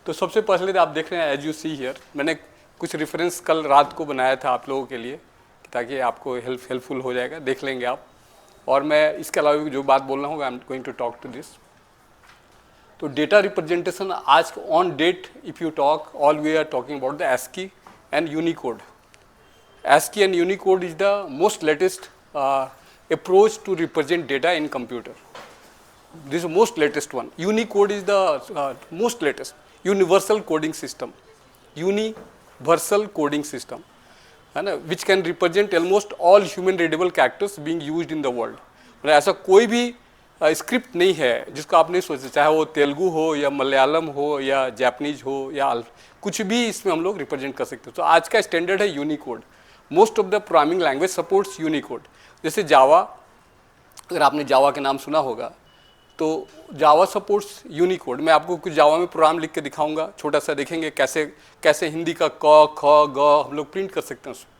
तो सबसे पहले तो आप देख रहे हैं एज यू सी हियर, मैंने कुछ रेफरेंस कल रात को बनाया था आप लोगों के लिए ताकि आपको हेल्पफुल हो जाएगा, देख लेंगे आप। और मैं इसके अलावा जो बात बोल रहा हूँ I am going to talk to this. तो डेटा रिप्रेजेंटेशन आज on date if you talk all we are talking about the ASCII and Unicode. ASCII and Unicode is the most latest approach to represent data in computer. This is the most latest one. Unicode is the most latest universal coding system. Universal coding system, which can represent almost all human readable characters being used in the world. मतलब ऐसा कोई भी script नहीं है जिसको आप नहीं सोचे, चाहे वो तेलुगु हो या मलयालम हो या जापानीज हो या कुछ भी इसमें हम लोग रिप्रेजेंट कर सकते हैं। तो आज का स्टैंडर्ड है Unicode. Most of the programming language supports Unicode. जैसे जावा, अगर आपने जावा के नाम सुना होगा तो जावा सपोर्ट्स यूनिकोड। मैं आपको कुछ जावा में प्रोग्राम लिख के दिखाऊंगा, छोटा सा, देखेंगे कैसे कैसे हिंदी का क ख ग हम लोग प्रिंट कर सकते हैं उसमें।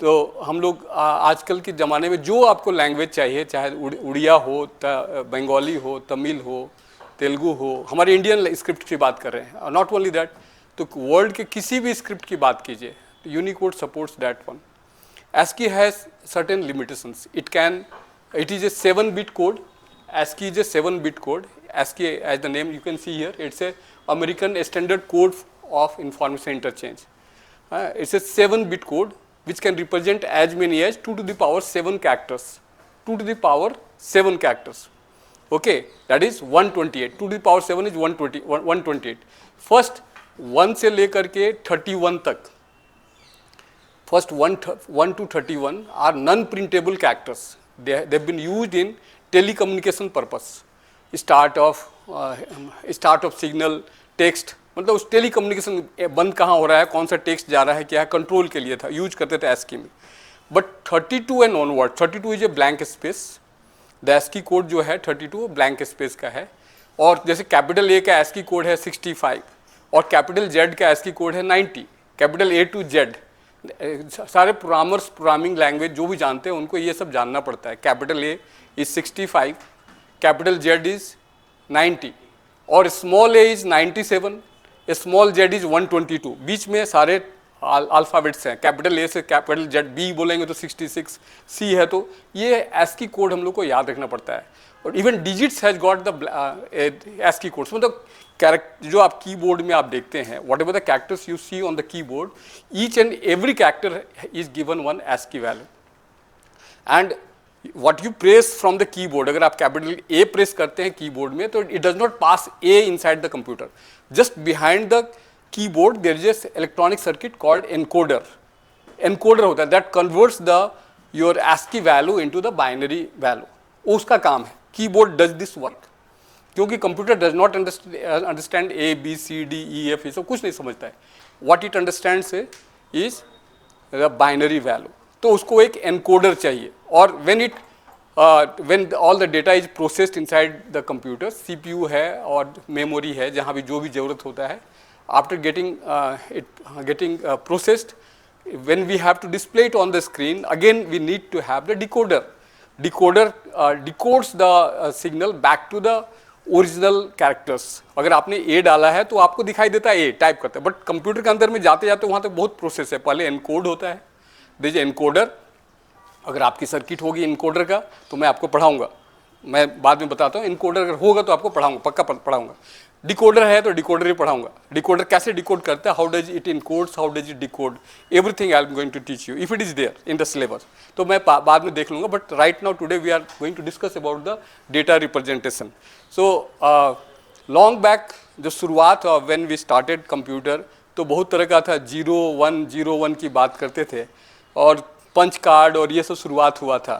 तो हम लोग आजकल के ज़माने में जो आपको लैंग्वेज चाहिए, चाहे उड़िया हो, बंगाली हो, तमिल हो, तेलुगु हो, हमारे इंडियन स्क्रिप्ट की बात कर रहे हैं, नॉट ओनली दैट, तो वर्ल्ड के किसी भी स्क्रिप्ट की बात कीजिए, Unicode supports that one. ASCII has certain limitations. It is a 7-bit code. ASCII is a 7-bit code. ASCII, as the name you can see here, it's a American standard code of information interchange. It's a 7-bit code which can represent as many as 2 to the power 7 characters. 2 to the power 7 characters. Okay, that is 128. 2 to the power 7 is 128. First 1 से लेकर के 31 तक, first 1 to 31 are non-printable characters. They've been used in telecommunication purpose. Start of signal, text, मतलब उस telecommunication बंद कहाँ हो रहा है, कौन सा टेक्स्ट जा रहा है, क्या है, कंट्रोल के लिए था, यूज करते थे ASCII में। But 32 and onward, 32 is a blank space. The ASCII code जो है 32 ब्लैंक स्पेस का है। और जैसे कैपिटल A का ASCII कोड है 65 और कैपिटल Z का ASCII कोड है 90, कैपिटल A to Z। सारे प्रोग्रामर्स, प्रोग्रामिंग लैंग्वेज जो भी जानते हैं उनको ये सब जानना पड़ता है। Capital A is 65, capital Z is 90 और small a is 97, small z is 122। बीच में सारे अल्फ़ाबेट्स हैं, कैपिटल A से कैपिटल Z, B बोलेंगे तो 66, C है। तो ये ASCII कोड हम लोग को याद रखना पड़ता है। और even digits has got the ASCII codes, मतलब कैरेक्टर जो आप कीबोर्ड में आप देखते हैं, whatever the characters you see on the keyboard, each and every character is given one ASCII value. And what you press from the keyboard, अगर आप capital A press करते हैं कीबोर्ड में तो it does not pass A inside the computer. Just behind the keyboard there is a electronic circuit called encoder. Encoder होता है that converts the your ASCII value into the binary value. उसका काम है, keyboard does this work. क्योंकि computer does not understand A, B, C, D, E, F, ये सब कुछ नहीं समझता है। What it understands is the binary value. तो उसको एक एनकोडर चाहिए। और when all the data is processed inside the computer, CPU है और मेमोरी है, जहाँ भी जो भी ज़रूरत होता है, after getting processed, when we have to display it on the screen, again we need to have the decoder. Decoder decodes the signal back to the original characters. अगर आपने A डाला है तो आपको दिखाई देता है A, टाइप करता है, बट कंप्यूटर के अंदर में जाते जाते वहाँ तक बहुत प्रोसेस है। पहले एनकोड होता है, देखिए एनकोडर। अगर आपकी सर्किट होगी इनकोडर का तो मैं आपको पढ़ाऊंगा, मैं बाद में बताता हूँ। इनकोडर अगर होगा तो आपको पढ़ाऊंगा, पक्का पढ़ाऊंगा। डिकोडर है तो डिकोडर ही पढ़ाऊंगा। डिकोडर कैसे डिकोड करता है, how does it encodes, how does it decode, everything I am going to teach you if it is there in the syllabus. तो मैं बाद में देख लूँगा, but right now today we are going to discuss about the data representation. So long back जो शुरुआत when we started computer, तो बहुत तरह का था, 0101 की बात करते थे और पंच कार्ड और ये सब शुरुआत हुआ था।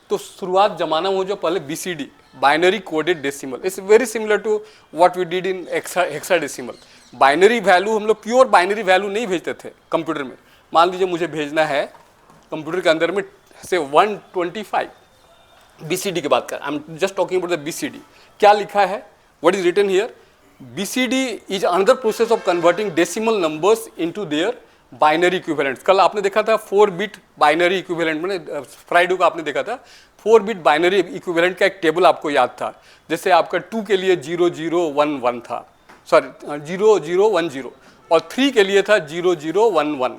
तो शुरुआत जमाना हो जो पहले BCD, binary coded decimal, it's very similar to what we did in hexadecimal. Binary value, हम लोग प्योर बाइनरी वैल्यू नहीं भेजते थे कंप्यूटर में। मान लीजिए मुझे भेजना है कंप्यूटर के अंदर में से 125, BCD की बात कर, I am just talking about the BCD। क्या लिखा है, what is written here, BCD is another process of converting decimal numbers into their binary equivalent. कल आपने देखा था 4-बिट बाइनरी इक्विवेलेंट, मैंने फ्राइडे को आपने देखा था 4-बिट बाइनरी इक्विवेलेंट का एक टेबल आपको याद था। जैसे आपका 2 के लिए 0011 था, सॉरी 0010, और 3 के लिए था 0011,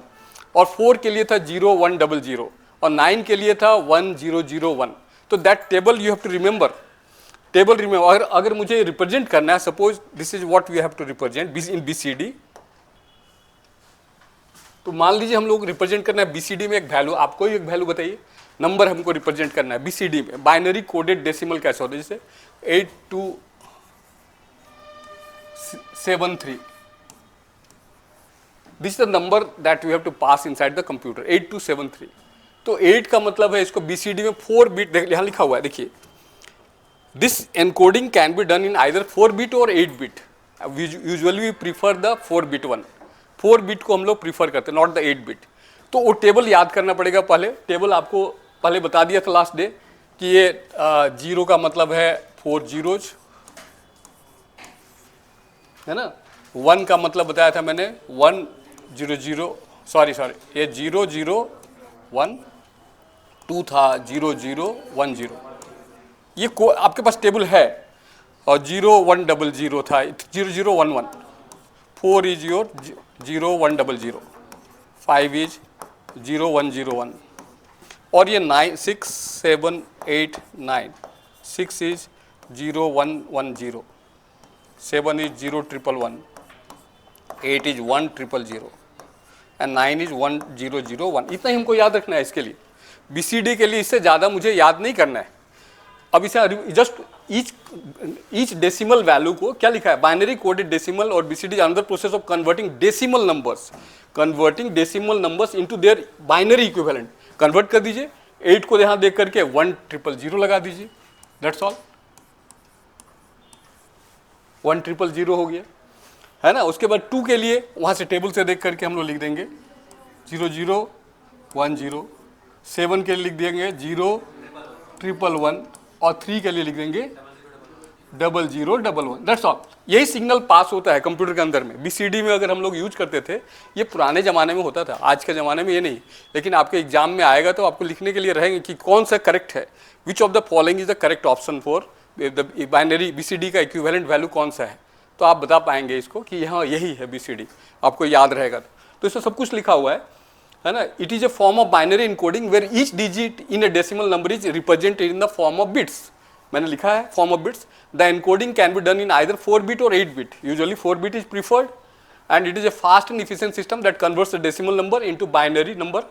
और 4 के लिए था 0100, और 9 के लिए था 1001. तो that table you have to remember. Table remember. अगर मुझे रिप्रेजेंट करना है, suppose this is what we have to represent in BCD. तो मान लीजिए हम लोग रिप्रेजेंट करना है बीसीडी में एक वैल्यू. आपको एक वैल्यू बताइए, नंबर हमको रिप्रेजेंट करना है बीसीडी में. बाइनरी कोडेड डेसिमल कैसे होता है, जैसे 8273. This is the number that we have to pass inside the computer, 8273. तो 8 का मतलब है इसको बीसीडी में 4 बिट, यहाँ लिखा हुआ है देखिए, this encoding can be done in either 4 bit और 8 bit. Usually we prefer the 4 bit one. 4 bit को हम लोग प्रीफर करते हैं, नॉट द 8 बिट. तो वो टेबल याद करना पड़ेगा पहले. टेबल आपको पहले बता दिया था लास्ट डे कि ये 0 का मतलब है 4 zeros, है ना. 1 का मतलब बताया था मैंने 100, सॉरी ये 001. 2 था 0010. ये आपके पास टेबल है. और 0100 था 0011. 4 इज योर 0100. 5 इज 0101. और ये 9 6 7 8 9. 6 is 0110. 7 is 0111. 8 is 1000. And 9 is 1001. इतना ही हमको याद रखना है इसके लिए. बीसीडी के लिए इससे ज़्यादा मुझे याद नहीं करना है. अब इसे जस्ट ईच डेसिमल वैल्यू को क्या लिखा है, बाइनरी कोडेड डेसिमल. और BCD another process of converting decimal numbers, converting decimal numbers into their binary equivalent. Convert कर दीजिए. 8 को यहाँ देख करके 1000 लगा दीजिए. That's all. 1000 हो गया, है ना. उसके बाद 2 के लिए वहाँ से टेबल से देख करके हम लोग लिख देंगे 0010. 7 के लिए लिख देंगे 0111. और 3 के लिए लिख देंगे 0011. That's all. यही सिग्नल पास होता है कंप्यूटर के अंदर में. बीसीडी में अगर हम लोग यूज करते थे, ये पुराने ज़माने में होता था, आज के ज़माने में ये नहीं. लेकिन आपके एग्जाम में आएगा तो आपको लिखने के लिए रहेंगे कि कौन सा करेक्ट है, which of the following is the correct option for the binary. BCD का इक्विवेलेंट वैल्यू कौन सा है, तो आप बता पाएंगे इसको कि यहाँ यही है बीसीडी. आपको याद रहेगा तो इसमें सब कुछ लिखा हुआ है ना. It is a form of binary encoding where each digit in a decimal number is represented in the form of bits. मैंने लिखा है form of bits. The encoding can be done in either 4 bit और 8 bit. Usually 4 bit is preferred and it is a fast and efficient system that converts the decimal number into binary number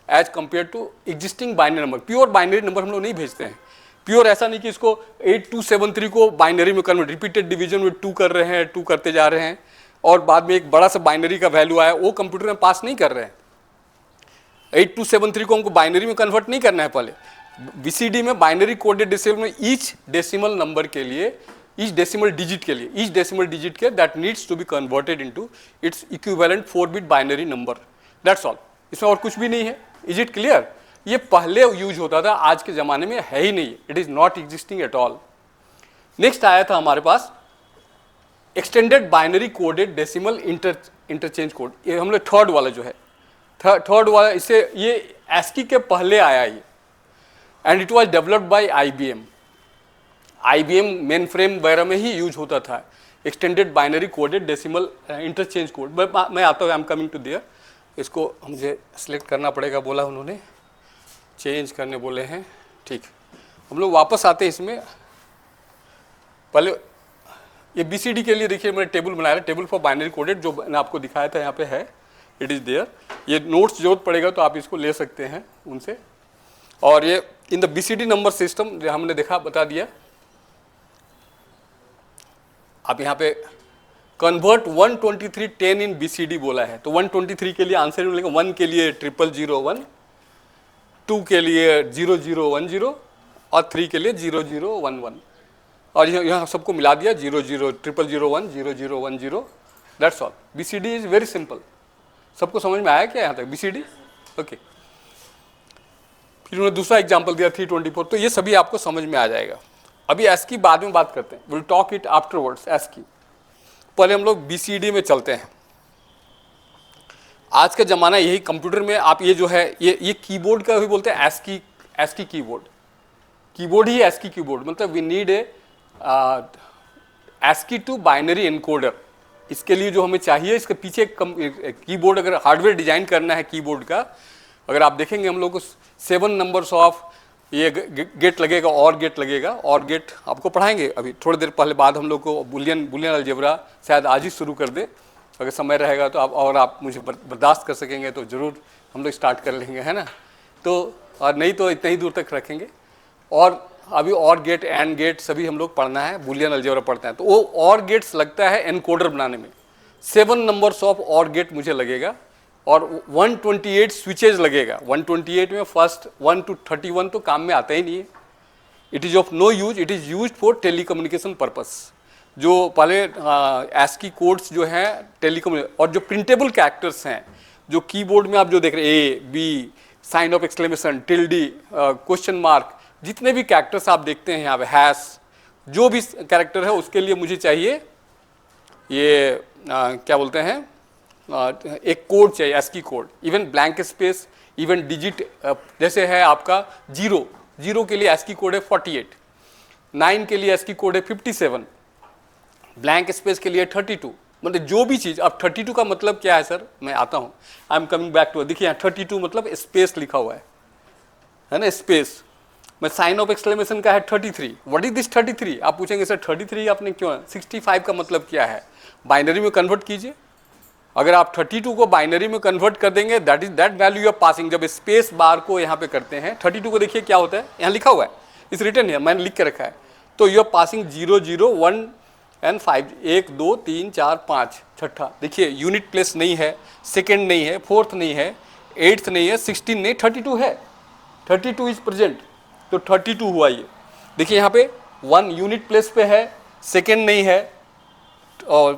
as compare to existing binary number. Pure binary number हम लोग नहीं भेजते हैं. Pure ऐसा नहीं कि इसको 8273 को बाइनरी में कन्वर्ट, रिपीटेड डिवीजन में 2 कर रहे हैं, 2 करते जा रहे हैं, और बाद में एक बड़ा सा बाइनरी का वैल्यू आया, वो कंप्यूटर में पास नहीं कर रहे हैं. 8273 को हमको बाइनरी में कन्वर्ट नहीं करना है. पहले बीसीडी में बाइनरी कोडेड डेसिमल में ईच डेसिमल नंबर के लिए, ईच डेसिमल डिजिट के लिए, ईच डेसिमल डिजिट के that needs to be converted into its equivalent 4 bit binary number. That's all. इसमें और कुछ भी नहीं है. Is it clear? ये पहले यूज होता था, आज के ज़माने में है ही नहीं. It is not existing at all. Next आया था हमारे पास extended binary coded decimal interchange code. ये हम लोग थर्ड वाला जो है, थर्ड वाला, इससे ये एस्की के पहले आया ये. And it was developed by IBM. IBM mainframe वगैरह में ही यूज होता था extended binary coded decimal interchange code. मैं आता हूँ, I am coming to there. इसको मुझे सिलेक्ट करना पड़ेगा, बोला उन्होंने चेंज करने बोले हैं. ठीक, हम लोग वापस आते हैं इसमें. पहले ये बीसीडी के लिए देखिए मैंने टेबल बनाया है, टेबल फॉर बाइनरी कोडेड, जो मैंने आपको दिखाया था यहाँ पे है. It is there. ये नोट्स जरूरत पड़ेगा तो आप इसको ले सकते हैं उनसे. और ये in the BCD number system जो हमने देखा, बता दिया. आप यहाँ पे कन्वर्ट 12310 इन बीसीडी बोला है, तो 123 के लिए आंसर मिलेगा. 1 के लिए 0001, 2 के लिए 0010 और 3 के लिए 0011. और यहाँ सबको मिला दिया 000001 0010. That's all. BCD is very simple. सबको समझ में आया क्या यहाँ तक बीसीडी? ओके. फिर उन्होंने दूसरा एग्जांपल दिया 324. तो ये सभी आपको समझ में आ जाएगा. अभी एस्की बाद में बात करते हैं. Will talk it afterwards. ASCII पहले हम लोग बीसीडी में चलते हैं. आज का ज़माना यही कंप्यूटर में आप ये जो है ये कीबोर्ड का भी बोलते हैं एस्की कीबोर्ड. कीबोर्ड ही एस्की कीबोर्ड, मतलब we need a ASCII to binary encoder. इसके लिए जो हमें चाहिए, इसके पीछे कीबोर्ड, अगर हार्डवेयर डिजाइन करना है कीबोर्ड का, अगर आप देखेंगे हम लोग को 7 नंबर्स ऑफ ये गेट लगेगा, और गेट लगेगा, और गेट आपको पढ़ाएंगे अभी थोड़ी देर पहले बाद हम लोग को। बुलियन अलजेब्रा शायद आज ही शुरू कर दे, अगर समय रहेगा तो आप, और आप मुझे बर्दाश्त कर सकेंगे तो ज़रूर हम लोग स्टार्ट कर लेंगे, है ना। तो और नहीं तो इतना ही दूर तक रखेंगे। और अभी और गेट, एंड गेट सभी हम लोग पढ़ना है, बुलियन अलजेब्रा पढ़ते हैं, तो वो और गेट्स लगता है एनकोडर बनाने में। 7 नंबर्स ऑफ और गेट मुझे लगेगा, और 128 स्विचेज लगेगा। 128 में फर्स्ट 1 to 31 तो काम में आता ही नहीं है। It is of no use, it is use for telecommunication purpose. जो पहले एस्की कोड्स जो हैं टेलीकम्युनिकेशन, और जो प्रिंटेबल कैरेक्टर्स हैं जो कीबोर्ड में आप जो देख रहे हैं, A B, sign of exclamation, tilde, question mark, जितने भी कैरेक्टर्स आप देखते हैं यहाँ पे, हैश, जो भी कैरेक्टर है उसके लिए मुझे चाहिए ये क्या बोलते हैं, एक कोड चाहिए, ASCII code. Even blank space, even digit, जैसे है आपका 0 के लिए एस्की कोड है 48, 9 के लिए एस्की कोड है 57, ब्लैंक स्पेस के लिए 32। मतलब जो भी चीज़, अब 32 का मतलब क्या है सर, मैं आता हूँ, I am coming back to. देखिए यहाँ 32 मतलब स्पेस लिखा हुआ है ना, स्पेस में। साइन ऑफ एक्सक्लेमेशन का है 33। What is this 33? आप पूछेंगे सर 33 आपने क्यों, 65 का मतलब क्या है? बाइनरी में कन्वर्ट कीजिए। अगर आप 32 को बाइनरी में कन्वर्ट कर देंगे, that value you are passing. जब स्पेस बार को यहाँ पे करते हैं, 32 को देखिए क्या होता है, यहाँ लिखा हुआ है, इस रिटर्न है, मैंने लिख के रखा है। तो यू आर पासिंग 0 0 1 एंड 5, 1 2 3 4 5, छठा देखिए यूनिट प्लेस नहीं है, सेकेंड नहीं है, फोर्थ नहीं है, 8th नहीं है, 16 नहीं, 32 है। 32 इज प्रेजेंट, तो 32 हुआ ये। देखिए यहाँ पे 1 यूनिट प्लेस पे है, सेकेंड नहीं है, और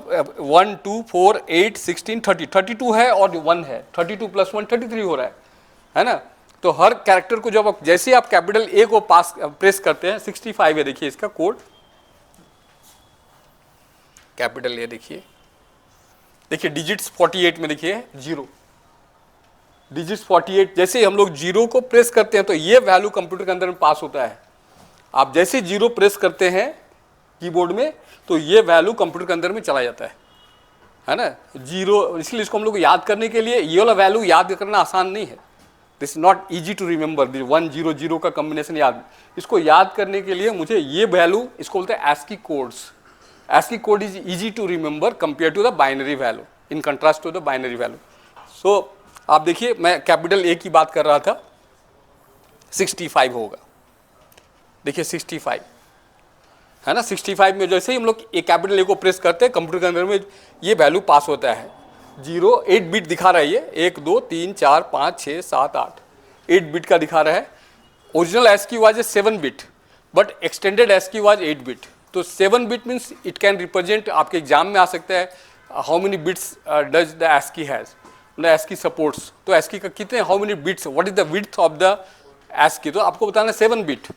1 2 4 8 16 30, 32 है और 1 है, 32 + 1 33 हो रहा है ना। तो हर कैरेक्टर को जब आप, जैसे आप कैपिटल ए को प्रेस करते हैं, 65 है, देखिए इसका कोड कैपिटल ए, देखिए डिजिट्स 48 में देखिए 0, डिजिट्स 48। जैसे ही हम लोग 0 को प्रेस करते हैं तो ये वैल्यू कंप्यूटर के अंदर में पास होता है। आप जैसे 0 प्रेस करते हैं कीबोर्ड में तो ये वैल्यू कंप्यूटर के अंदर में चला जाता है ना, 0। इसलिए इसको हम लोग याद करने के लिए, ये वाला वैल्यू याद करना आसान नहीं है। This is not easy to remember, 1 0 0 का कॉम्बिनेशन याद। इसको याद करने के लिए मुझे ये वैल्यू, इसको बोलते हैं ASCII codes. ASCII code is easy to remember compare to the binary value, in contrast to the binary value. So आप देखिए, मैं कैपिटल ए की बात कर रहा था, 65 होगा। देखिए 65 है ना, 65 में जैसे ही हम लोग ए कैपिटल ए को प्रेस करते हैं, कंप्यूटर के अंदर में ये वैल्यू पास होता है। 8 बिट दिखा रहा है ये, 1 2 3 4 5 6 7 8, 8 बिट का दिखा रहा है। Original ASCII was 7 bit, but extended ASCII was 8 bit. तो 7 bit means it can represent, आपके एग्जाम में आ सकता है, how many bits does the ASCII has, ASCII supports. तो ASCII का कितने, how many bits, what is the width of the ASCII, तो आपको बताना 7 bit.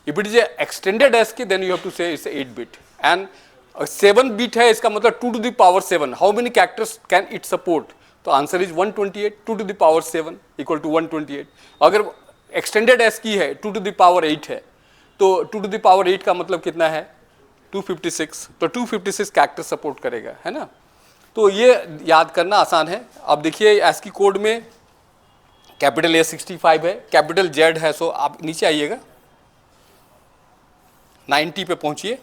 If it is a extended ASCII, then you have to say it's 8 bit. And 7 bit है, इसका मतलब 2 to the power 7. How many characters can it support? तो answer is 128, 2 to the power 7 equal to 128। अगर extended ASCII है 2 to the power 8 है, तो 2 to the power 8 का मतलब कितना है, 256। तो 256 कैरेक्टर सपोर्ट करेगा, है ना। तो ये याद करना आसान है। अब देखिए ASCII कोड में कैपिटल A 65 है, कैपिटल Z है, सो आप नीचे आइएगा 90 पे पहुंचिए,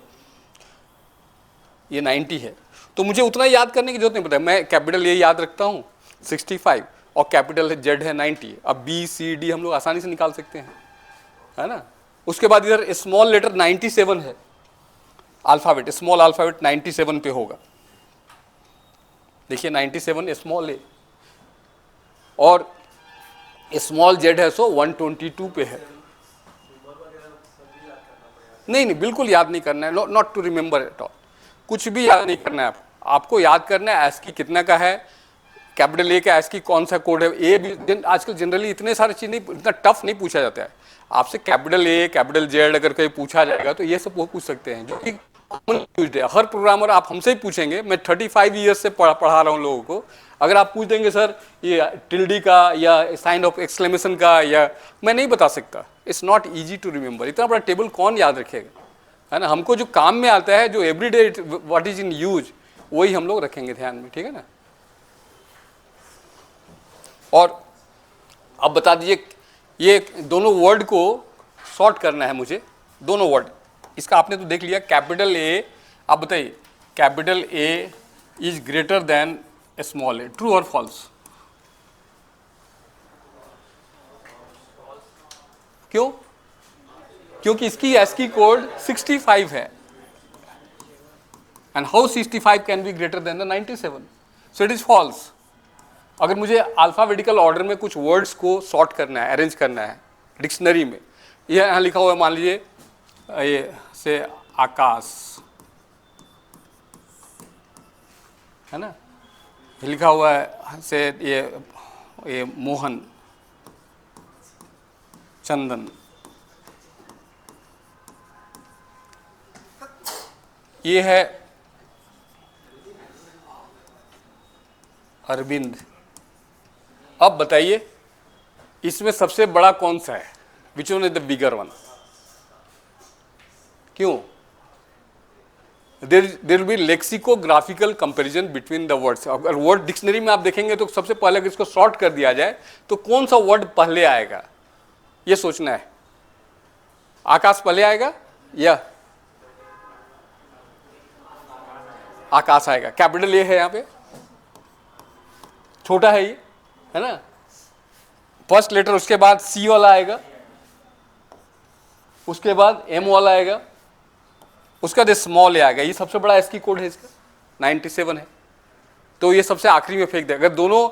ये 90 है। तो मुझे उतना याद करने की जरूरत नहीं पड़ता, मैं कैपिटल ए याद रखता हूँ 65 और कैपिटल जेड है 90। अब बी सी डी हम लोग आसानी से निकाल सकते हैं, है ना। उसके बाद इधर स्मॉल लेटर 97 है, अल्फ़ाबेट, स्मॉल अल्फ़ाबेट 97 पे होगा। देखिए 97 स्मॉल ए, और स्मॉल जेड है सो 122 पे है। नहीं, बिल्कुल याद नहीं करना है, not to remember at all, कुछ भी याद नहीं करना है आपको याद करना है ASCII कितना का है, कैपिटल ए का ASCII कौन सा कोड है। ए भी आजकल जनरली इतने सारे चीज़ नहीं, इतना टफ नहीं पूछा जाता है आपसे। कैपिटल ए कैपिटल जेड अगर कहीं पूछा जाएगा तो ये सब वो पूछ सकते हैं, जो कि कॉमन यूज्ड है। हर प्रोग्रामर, आप हमसे ही पूछेंगे, मैं 35 ईयर्स से पढ़ा रहा हूँ लोगों को, अगर आप पूछ देंगे सर ये टिल्डी का या साइन ऑफ एक्सक्लेमेशन का, या मैं नहीं बता सकता। It's not easy to remember, इतना बड़ा टेबल कौन याद रखेगा, है ना। हमको जो काम में आता है, जो everyday what is in use, वही हम लोग रखेंगे ध्यान में, ठीक है ना। और अब बता दीजिए, ये दोनों वर्ड को शॉर्ट करना है मुझे, दोनों वर्ड। इसका आपने तो देख लिया, कैपिटल ए, आप बताइए capital A is greater than small A, true और फॉल्स? क्यों? क्योंकि इसकी एस्की कोड 65 है, and how 65 can be greater than the 97, so it is false. अगर मुझे अल्फाबेटिकल ऑर्डर में कुछ वर्ड्स को सॉर्ट करना है, अरेंज करना है डिक्शनरी में, ये यहाँ लिखा हुआ है, मान लीजिए ये से आकाश है ना, ये लिखा हुआ है से ये मोहन, चंदन, ये है अरविंद। अब बताइए इसमें सबसे बड़ा कौन सा है, which one is the bigger one? क्यों? There will be lexicographical comparison between the words. अगर वर्ड डिक्शनरी में आप देखेंगे तो सबसे पहले अगर इसको शॉर्ट कर दिया जाए तो कौन सा वर्ड पहले आएगा, ये सोचना है। आकाश पहले आएगा या आकाश आएगा? कैपिटल ए है यहाँ पे, छोटा है ये, है ना, फर्स्ट लेटर, उसके बाद सी वाला आएगा, उसके बाद एम वाला आएगा, उसका बाद स्मॉल ए आएगा। ये सबसे बड़ा एस्की कोड है इसका, 97 है, तो ये सबसे आखिरी में फेंक दे। अगर दोनों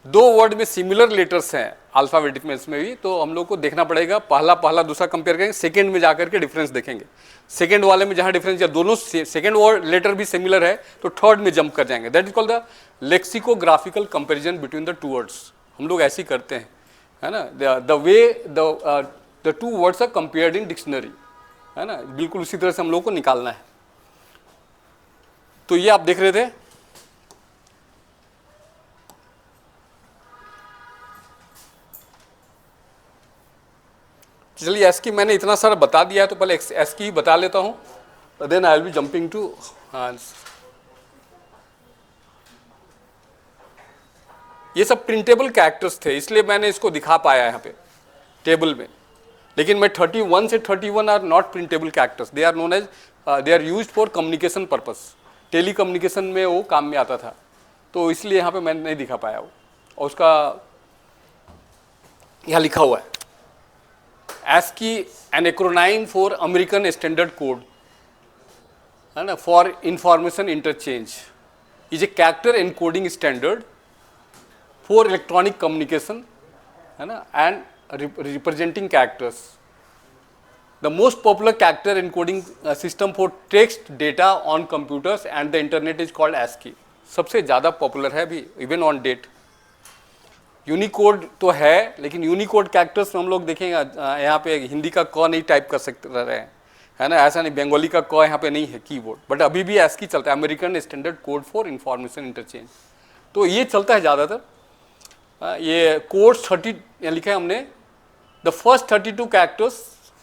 दो वर्ड में सिमिलर लेटर्स हैं अल्फाबेटिक में इसमें भी, तो हम लोग को देखना पड़ेगा, पहला दूसरा कंपेयर करेंगे, सेकंड में जाकर के डिफरेंस देखेंगे। सेकंड वाले में जहां डिफरेंस या दोनों सेकंड वर्ड लेटर भी सिमिलर है तो थर्ड में जंप कर जाएंगे। That is called the lexicographical comparison between the two words. हम लोग ऐसे ही करते हैं, है ना, the way the two words are compared in dictionary, है ना, बिल्कुल उसी तरह से हम लोग को निकालना है। तो ये आप देख रहे थे, चलिए एस की मैंने इतना सारा बता दिया है तो पहले एस की बता लेता हूं, then I will be jumping to ये सब प्रिंटेबल कैरेक्टर्स थे, इसलिए मैंने इसको दिखा पाया यहाँ पे टेबल में। लेकिन मैं 31 से 31 are not printable characters, they are known as, they are used for communication purpose, telecommunication में वो काम में आता था, तो इसलिए यहाँ पे मैंने नहीं दिखा पाया वो। और उसका यहाँ लिखा हुआ है ASCII an acronym for American Standard Code, है ना, for information interchange, is a character encoding standard for electronic communication, है ना, and representing characters. The most popular character encoding system for text data on computers and the internet is called ASCII. सबसे ज़्यादा popular है अभी, even on date. Unicode तो है, लेकिन Unicode characters में हम लोग देखेंगे यहाँ पे हिंदी का क नहीं टाइप कर सकते रहे हैं, है ना, ऐसा नहीं, बंगाली का क यहाँ पे नहीं है कीबोर्ड, बट अभी भी ASCII चलता है, American standard code for information interchange, तो ये चलता है ज़्यादातर। ये कोड्स 30 लिखा है हमने, द फर्स्ट 32 कैरेक्टर्स,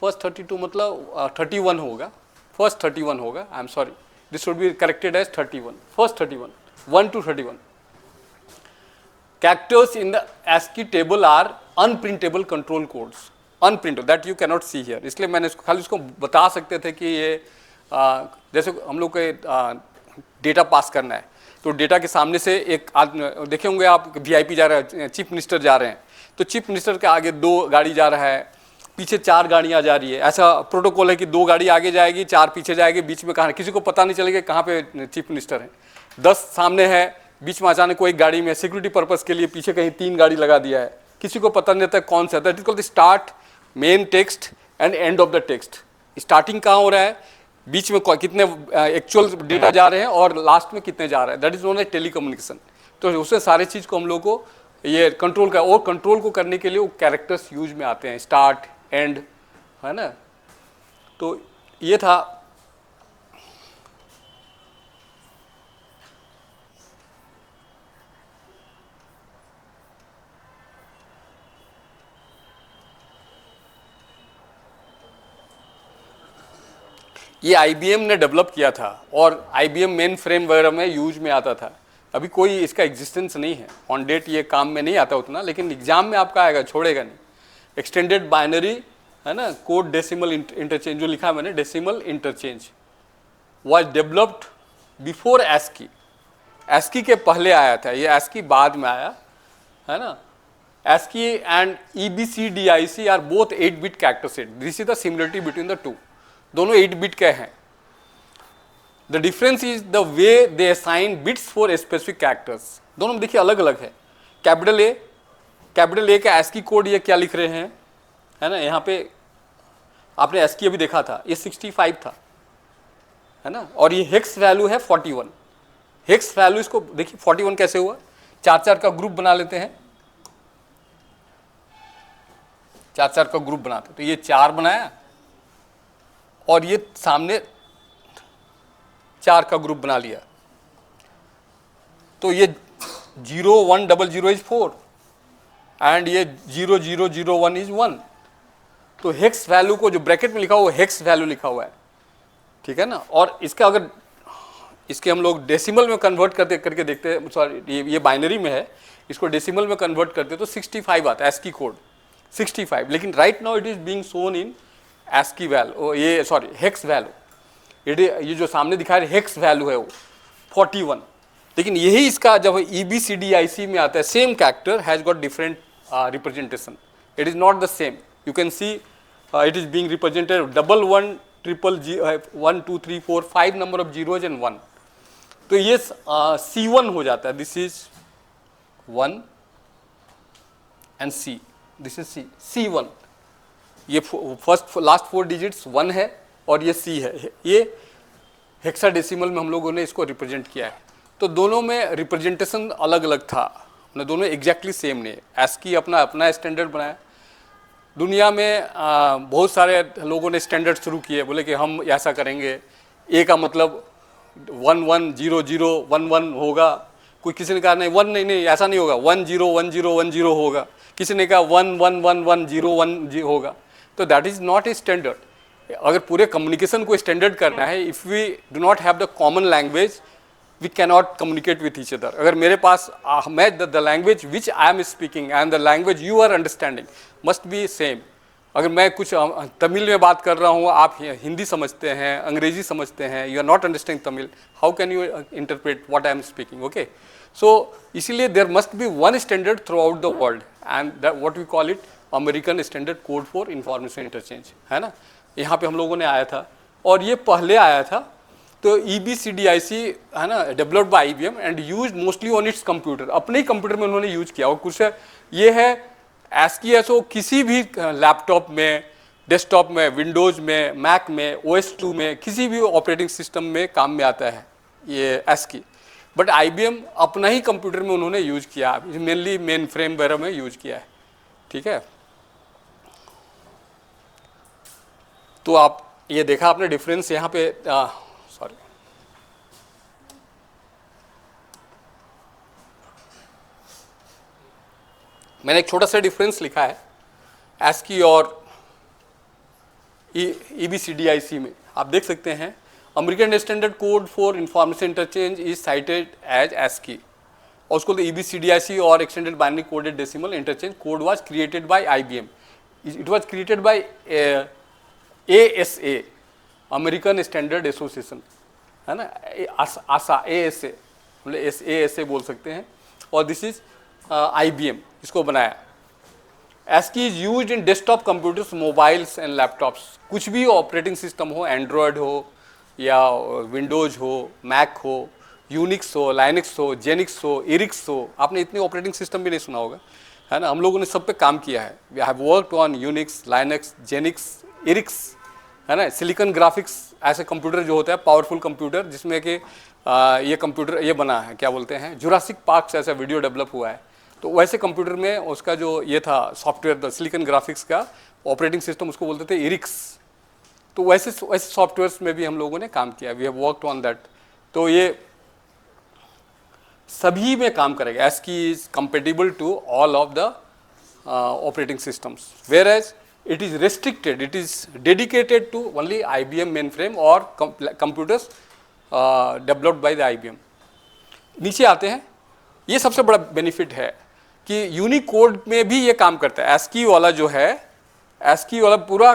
फर्स्ट 32 मतलब 31 होगा, फर्स्ट 31 होगा, I am sorry, this should be corrected as 31, first 31, 1 to 31 characters in the ASCII table are unprintable control codes, unprintable, that you cannot see here। इसलिए मैंने इसको खाली उसको बता सकते थे कि ये जैसे हम लोग को डेटा पास करना है, तो डेटा के सामने से एक देखे होंगे आप, VIP जा रहा है, चीफ मिनिस्टर जा रहे हैं, तो चीफ मिनिस्टर के आगे 2 गाड़ी जा रहा है, पीछे 4 गाड़ियाँ जा रही है, ऐसा प्रोटोकॉल है कि 2 गाड़ी आगे जाएगी, 4 पीछे जाएगी, बीच में कहाँ, किसी को पता नहीं चलेगा कहाँ पे चीफ मिनिस्टर है। 10 सामने है, बीच में अचानक कोई गाड़ी में सिक्योरिटी पर्पस के लिए पीछे कहीं 3 गाड़ी लगा दिया है, किसी को पता नहीं रहता कौन सा। That is called the start, main text and end of the text. Starting कहाँ हो रहा है, बीच में कितने एक्चुअल डेटा जा रहे हैं और लास्ट में कितने जा रहे हैं, that is known as telecommunication. तो उससे सारे चीज़ को हम लोग को ये कंट्रोल का, और कंट्रोल को करने के लिए वो कैरेक्टर्स यूज में आते हैं, स्टार्ट, एंड, है ना। तो ये था। ये IBM ने डेवलप किया था और IBM मेन फ्रेम वगैरह में यूज में आता था। अभी कोई इसका एग्जिस्टेंस नहीं है, ऑन डेट ये काम में नहीं आता उतना, लेकिन एग्जाम में आपका आएगा, छोड़ेगा नहीं। एक्सटेंडेड बाइनरी है ना, कोड डेसिमल इंटरचेंज जो लिखा है मैंने, decimal interchange was developed before ASCII। ASCII के पहले आया था, ये ASCII बाद में आया है ना। ASCII and EBCDIC are both 8-bit character set, this is the similarity between the two, दोनों 8-bit के हैं। The difference is the way they assign bits for specific characters, दोनों में देखिए अलग अलग है। कैपिटल ए का ASCII कोड ये क्या लिख रहे हैं है ना, यहाँ पे आपने ASCII अभी देखा था, ये 65 था है ना, और ये हेक्स वैल्यू है 41। हेक्स वैल्यू इसको देखिए 41 कैसे हुआ, 4-4 का ग्रुप बना लेते हैं, 4-4 का ग्रुप बनाते, तो ये 4 बनाया और ये सामने 4 का ग्रुप बना लिया, तो ये 0-1-0-0 इज 4 एंड ये 0-0-0-1 इज 1। तो हेक्स वैल्यू को जो ब्रैकेट में लिखा हुआ है हेक्स वैल्यू लिखा हुआ है, ठीक है ना। और इसका अगर इसके हम लोग डेसिमल में कन्वर्ट करके देखते हैं, सॉरी ये बाइनरी में है, इसको डेसिमल में कन्वर्ट करते तो 65 आता है ASCII कोड 65, लेकिन right now it is being shown in ASCII value, ये सॉरी हेक्स वैल्यू, ये जो सामने दिखा है हेक्स वैल्यू है वो 41। लेकिन यही इसका जब EBCDIC में आता है, same character has got different representation, it is not the same. You can see it is being represented 1-1 triple 1 2 3 4 5 number of zeros and 1, तो ये C1 हो जाता है, this is 1 and C, this is C1। ये first last 4 digits 1 है और ये C है, ये हेक्साडेसिमल में हम लोगों ने इसको रिप्रेजेंट किया है। तो दोनों में रिप्रेजेंटेशन अलग अलग था, दोनों एग्जैक्टली सेम नहीं है। ASCII अपना स्टैंडर्ड बनाया, दुनिया में बहुत सारे लोगों ने स्टैंडर्ड शुरू किए, बोले कि हम ऐसा करेंगे, ए का मतलब 1-1-0-0-1-1 होगा, कोई किसी ने कहा नहीं 1 नहीं ऐसा नहीं होगा, 1-0-1-0-1-0 होगा, किसी ने कहा 1-1-1-1-0-1 होगा। तो that is not a standard. अगर पूरे कम्युनिकेशन को स्टैंडर्ड करना है, if we do not have the common language we cannot communicate with each other. अगर मेरे पास मैं the language which I am speaking and the language you are understanding must be same. अगर मैं कुछ तमिल में बात कर रहा हूँ, आप हिंदी समझते हैं, अंग्रेजी समझते हैं, you are not understanding Tamil, how can you interpret what I am speaking, okay. So इसीलिए there must be one standard throughout the world and what we call it American standard code for information interchange, है ना। यहाँ पे हम लोगों ने आया था और ये पहले आया था। तो EBCDIC है ना, developed by IBM and used mostly on it's computer, अपने ही कंप्यूटर में उन्होंने यूज किया। और कुछ ये है ASCII ऐसो किसी भी लैपटॉप में, डेस्कटॉप में, विंडोज में, मैक में, OS2 में, किसी भी ऑपरेटिंग सिस्टम में काम में आता है ये ASCII। बट IBM अपना ही कंप्यूटर में उन्होंने यूज किया, मेनली मेन फ्रेम वगैरह में यूज किया है, ठीक है। तो आप ये देखा आपने डिफरेंस यहाँ पे, सॉरी मैंने एक छोटा सा डिफरेंस लिखा है ASCII और EBCDIC में, आप देख सकते हैं। American standard code for information interchange is cited as ASCII और उसको EBCDIC और extended binary coded decimal interchange code was created by IBM। It was created by ASA, American standard association, है ना, ASA, ASA मतलब ASA बोल सकते हैं। और दिस इज IBM इसको बनाया। ASCII is used in desktop computers, mobiles and laptops. कुछ भी ऑपरेटिंग सिस्टम हो, एंड्रॉयड हो या विंडोज हो, मैक हो, यूनिक्स हो, लाइनक्स हो, जेनिक्स हो, इरिक्स हो, आपने इतने ऑपरेटिंग सिस्टम भी नहीं सुना होगा, है ना। हम लोगों ने सब पे काम किया है। We have worked on Unix, Linux, Xenix, IRIX, है ना। सिलिकॉन ग्राफिक्स ऐसे कंप्यूटर जो होता है, पावरफुल कंप्यूटर, जिसमें कि ये कंप्यूटर ये बना है, क्या बोलते हैं, जुरासिक पार्क से ऐसा वीडियो डेवलप हुआ है। तो वैसे कंप्यूटर में उसका जो ये था सॉफ्टवेयर, सिलिकॉन ग्राफिक्स का ऑपरेटिंग सिस्टम, उसको बोलते थे इरिक्स। तो वैसे सॉफ्टवेयर्स में भी हम लोगों ने काम किया, we have worked on that. तो ये सभी में काम करेगा। ASCII is compatible to all of the operating systems, whereas it is restricted, it is dedicated to only IBM mainframe or computers developed by the IBM. नीचे आते हैं, ये सबसे बड़ा बेनिफिट है कि यूनिकोड में भी ये काम करता है. ASCII वाला जो है, ASCII वाला पूरा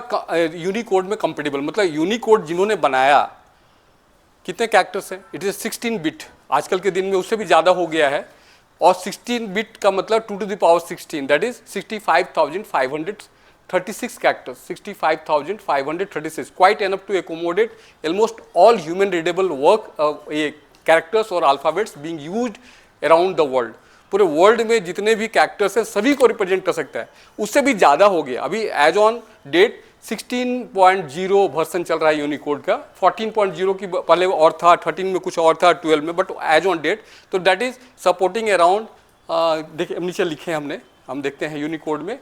यूनिकोड में कंपेटेबल, मतलब यूनिकोड जिन्होंने बनाया, कितने कैरेक्टर्स हैं? It is 16 bit. आजकल के दिन में उससे भी ज़्यादा हो गया है, और 16 बिट का मतलब 2 to the power 16, that is 65,536 characters. 65,536, quite enough to accommodate almost all human readable work, characters और alphabets being used around the world. पूरे वर्ल्ड में जितने भी कैरेक्टर्स हैं सभी को रिप्रेजेंट कर सकता है. उससे भी ज़्यादा हो गया. अभी एज ऑन डेट 16.0 वर्सन चल रहा है यूनिकोड का. 14.0 की पहले और था, 13 में कुछ और था, 12 में, बट एज ऑन डेट तो दैट इज सपोर्टिंग अराउंड, देखिए नीचे लिखे हैं हमने, हम देखते हैं यूनिकोड में,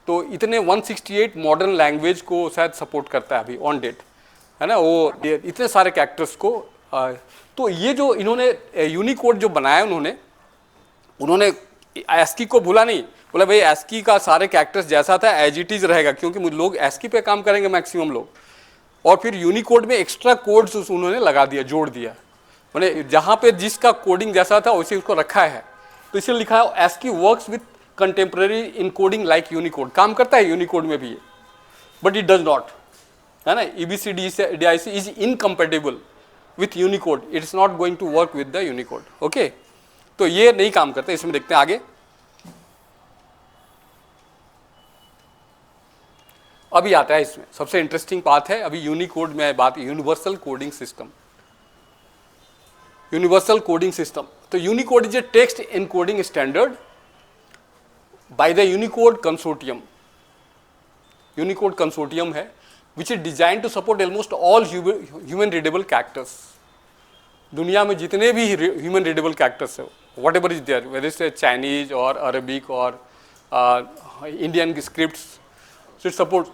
तो इतने 168 मॉडर्न लैंग्वेज को शायद सपोर्ट करता है अभी ऑन डेट, है ना. वो इतने सारे कैरेक्टर्स को, तो ये जो इन्होंने यूनिकोड जो बनाया उन्होंने ASCII को भूला नहीं, बोला भाई ASCII का सारे कैरेक्टर्स जैसा था एज इट इज रहेगा, क्योंकि लोग ASCII पे काम करेंगे मैक्सिमम लोग. और फिर यूनिकोड में एक्स्ट्रा कोड्स उन्होंने लगा दिया, जोड़ दिया, मैंने जहाँ पे जिसका कोडिंग जैसा था वैसे उसको रखा है. तो इसलिए लिखा है ASCII works with contemporary encoding like Unicode. काम करता है यूनिकोड में भी ये, बट इट डज नॉट, है ना. EBCDIC is incompatible with Unicode, it is not going to work with the Unicode. Okay, तो ये नहीं काम करता. इसमें देखते हैं आगे. अभी आता है इसमें सबसे इंटरेस्टिंग बात है, अभी यूनिकोड में बात, universal coding system. Universal coding system, तो Unicode is a text encoding standard by the Unicode consortium. Unicode consortium है which is design to support almost all human readable characters. दुनिया में जितने भी ह्यूमन रीडेबल कैरेक्टर्स है, whatever is there, whether is Chinese और Arabic और Indian scripts, so it supports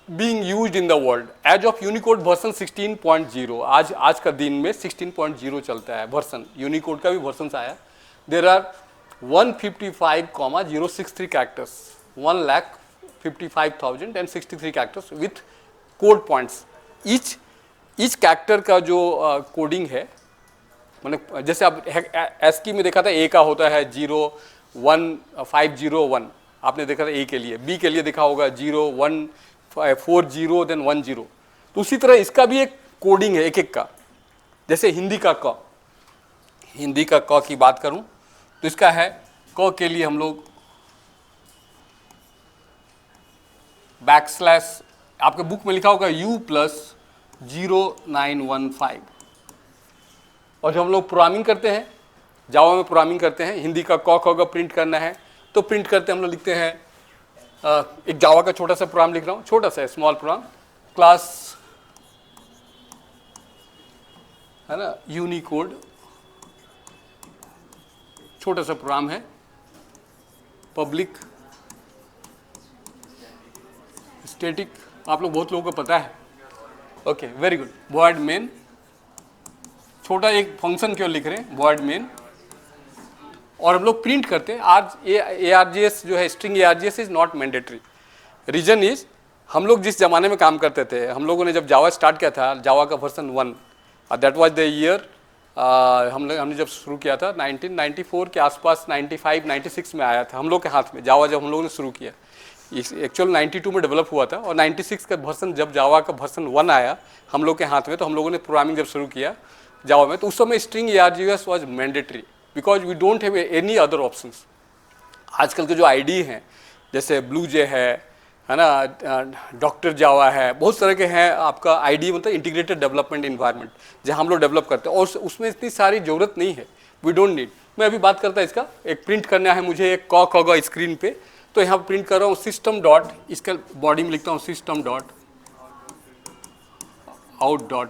being used in the world. As of Unicode version 16.0, आज का दिन में 16.0 चलता है वर्सन. यूनिकोड का भी वर्सन आया. There are 155,063 characters, 1,55,063 characters with code points. Each character का जो कोडिंग है, मतलब जैसे आप ASCII में देखा था ए का होता है 0, 1, 501, आपने देखा था ए के लिए. बी के लिए देखा होगा 0, 1, 40 देन 10. तो उसी तरह इसका भी एक कोडिंग है एक एक का. जैसे हिंदी का क की बात करूं तो इसका है क के लिए हम लोग बैकस्लैश, आपके बुक में लिखा होगा U+0915. और जब हम लोग प्रोग्रामिंग करते हैं, जावा में प्रोग्रामिंग करते हैं, हिंदी का क का प्रिंट करना है तो प्रिंट करते हम लोग लिखते हैं, एक जावा का छोटा सा प्रोग्राम लिख रहा हूँ, छोटा सा स्मॉल प्रोग्राम, क्लास, है ना, यूनिकोड, छोटा सा प्रोग्राम है, पब्लिक स्टैटिक, आप लोग बहुत लोगों को पता है. Okay, very good. Void main, छोटा एक फंक्शन क्यों लिख रहे हैं, वॉइड मेन, और हम लोग प्रिंट करते हैं. आज ARGS जो है, string ARGS is not mandatory. Reason is, हम लोग जिस जमाने में काम करते थे, हम लोगों ने जब जावा स्टार्ट किया था, जावा का version 1, that was the year, हमने जब शुरू किया था 1994 के आसपास, 95, 96 में आया था हम लोग के हाथ में जावा. जब हम लोगों ने शुरू किया, एक्चुअल 92 में डेवलप हुआ था, और 96 का वर्सन, जब जावा का वर्सन 1 आया हम लोग के हाथ में, तो हम लोगों ने प्रोग्रामिंग जब शुरू किया जावा में, तो उस समय string ARGS was mandatory because we don't have any other options. आजकल के जो आईडी हैं, जैसे ब्लूजे है ना, डॉक्टर जावा है, बहुत तरह के हैं. आपका आईडी मतलब इंटीग्रेटेड डेवलपमेंट इन्वायरमेंट, जहाँ हम लोग डेवलप करते हैं, और उसमें इतनी सारी ज़रूरत नहीं है, वी डोंट नीड. मैं अभी बात करता इसका, एक प्रिंट करना है मुझे एक क स्क्रीन पे, तो यहाँ प्रिंट कर रहा हूँ सिस्टम डॉट, इसका बॉडी में लिखता हूँ system dot out dot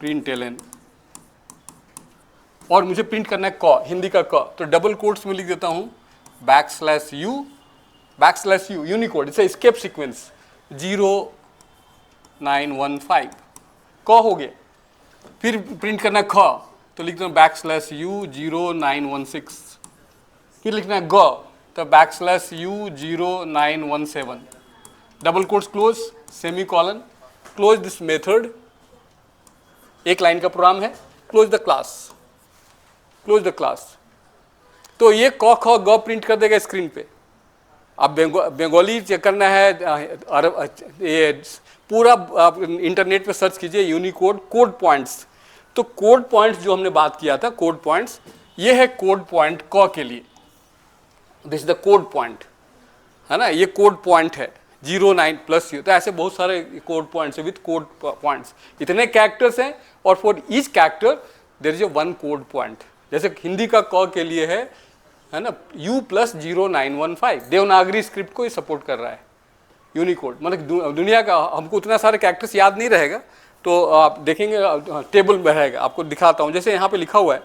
println, और मुझे प्रिंट करना है क, हिंदी का क, तो डबल कोट्स में लिख देता हूँ backslash you Unicode, it's escape sequence 0915, क हो गया. फिर प्रिंट करना है ख, तो लिखता हूँ बैकस्लैश यू 0916, फिर लिखना है ग, तो \u0917 double quotes close, semi colon, close this method, एक लाइन का प्रोग्राम है, close the class, close the class. तो ये क ख ग प्रिंट कर देगा स्क्रीन पे। अब बंगाली चेक करना है, ये पूरा आप इंटरनेट पे सर्च कीजिए यूनिकोड कोड पॉइंट्स। तो कोड पॉइंट्स जो हमने बात किया था, कोड पॉइंट्स, ये है कोड पॉइंट क के लिए, this is the code point, है ना, ये कोड पॉइंट है 09 प्लस यू। तो ऐसे बहुत सारे कोड पॉइंट्स है विथ कोड पॉइंट्स, इतने कैरेक्टर्स हैं और for each character there is a one code point. जैसे हिंदी का क के लिए है ना U+0915, देवनागरी स्क्रिप्ट को ये सपोर्ट कर रहा है यूनिकोड। मतलब दुनिया का हमको उतना सारे कैरेक्टर्स याद नहीं रहेगा, तो आप देखेंगे टेबल में रहेगा, आपको दिखाता हूँ। जैसे यहाँ पे लिखा हुआ है,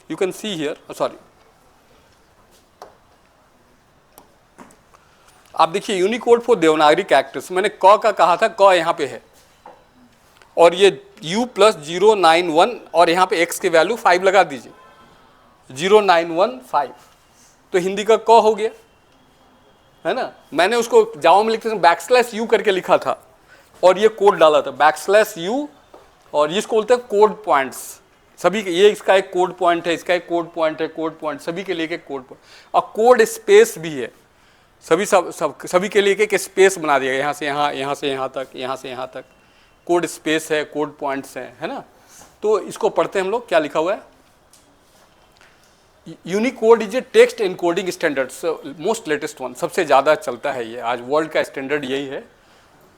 you can see here, sorry, आप देखिए यूनिकोड फॉर देवनागरी कैरेक्टर्स। मैंने क का कहा था, क यहाँ पे है, और ये U+091 और यहाँ पे x की वैल्यू 5 लगा दीजिए, 0915, तो हिंदी का क हो गया, है ना। मैंने उसको जावा में लिखते समय \u करके लिखा था और ये कोड डाला था \u, और इसको बोलते हैं कोड पॉइंट्स। सभी ये इसका एक कोड पॉइंट है, इसका एक कोड पॉइंट है, कोड पॉइंट सभी के लिए एक कोड पॉइंट, और कोड स्पेस भी है, सभी के लिए एक स्पेस बना दिया, यहाँ से यहाँ, यहाँ से यहाँ तक, यहाँ से यहाँ तक कोड स्पेस है, कोड पॉइंट्स हैं, है ना। तो इसको पढ़ते हैं हम लोग, क्या लिखा हुआ है। Unicode is a text encoding standard, most latest one, सबसे ज़्यादा चलता है ये आज, वर्ल्ड का स्टैंडर्ड यही है,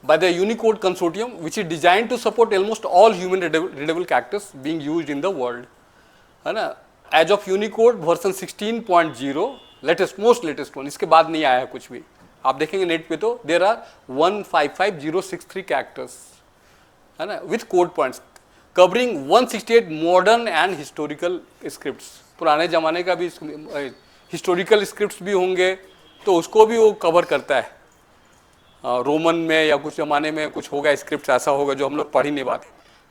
by the Unicode consortium which is design to support almost all human readable characters being used in the world, है ना। As of Unicode version 16.0, latest, most latest one, इसके बाद नहीं आया है कुछ भी। आप देखेंगे नेट पे तो देयर आर 155063 कैरेक्टर्स, है ना, with code points covering 168 modern and historical scripts. पुराने ज़माने का भी हिस्टोरिकल स्क्रिप्ट्स भी होंगे तो उसको भी वो कवर करता है। रोमन में या कुछ ज़माने में कुछ होगा स्क्रिप्ट ऐसा होगा जो हम लोग पढ़ ही नहीं पाते।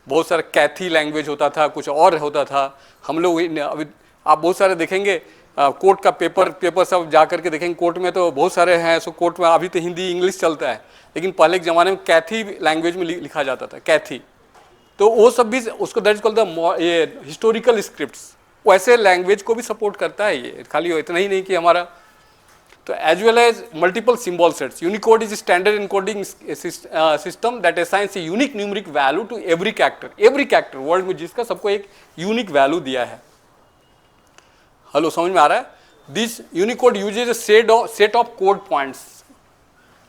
बहुत सारा कैथी लैंग्वेज होता था, कुछ और होता था। हम लोग अभी आप बहुत सारे देखेंगे कोर्ट का पेपर सब जा करके देखेंगे, कोर्ट में तो बहुत सारे हैं। सो कोर्ट में अभी तो हिंदी इंग्लिश चलता है, लेकिन पहले के ज़माने में कैथी लैंग्वेज में लिखा जाता था, कैथी। तो वो सब भी उसको दर्ज करता है, ये हिस्टोरिकल स्क्रिप्ट्स वैसे लैंग्वेज को भी सपोर्ट करता है ये, खाली इतना ही नहीं कि हमारा। तो as well as multiple symbol sets, Unicode is standard encoding system that assigns a unique numeric value to every character world में, जिसका सबको एक यूनिक वैल्यू दिया है। हेलो, समझ में आ रहा है। This Unicode uses set of code points,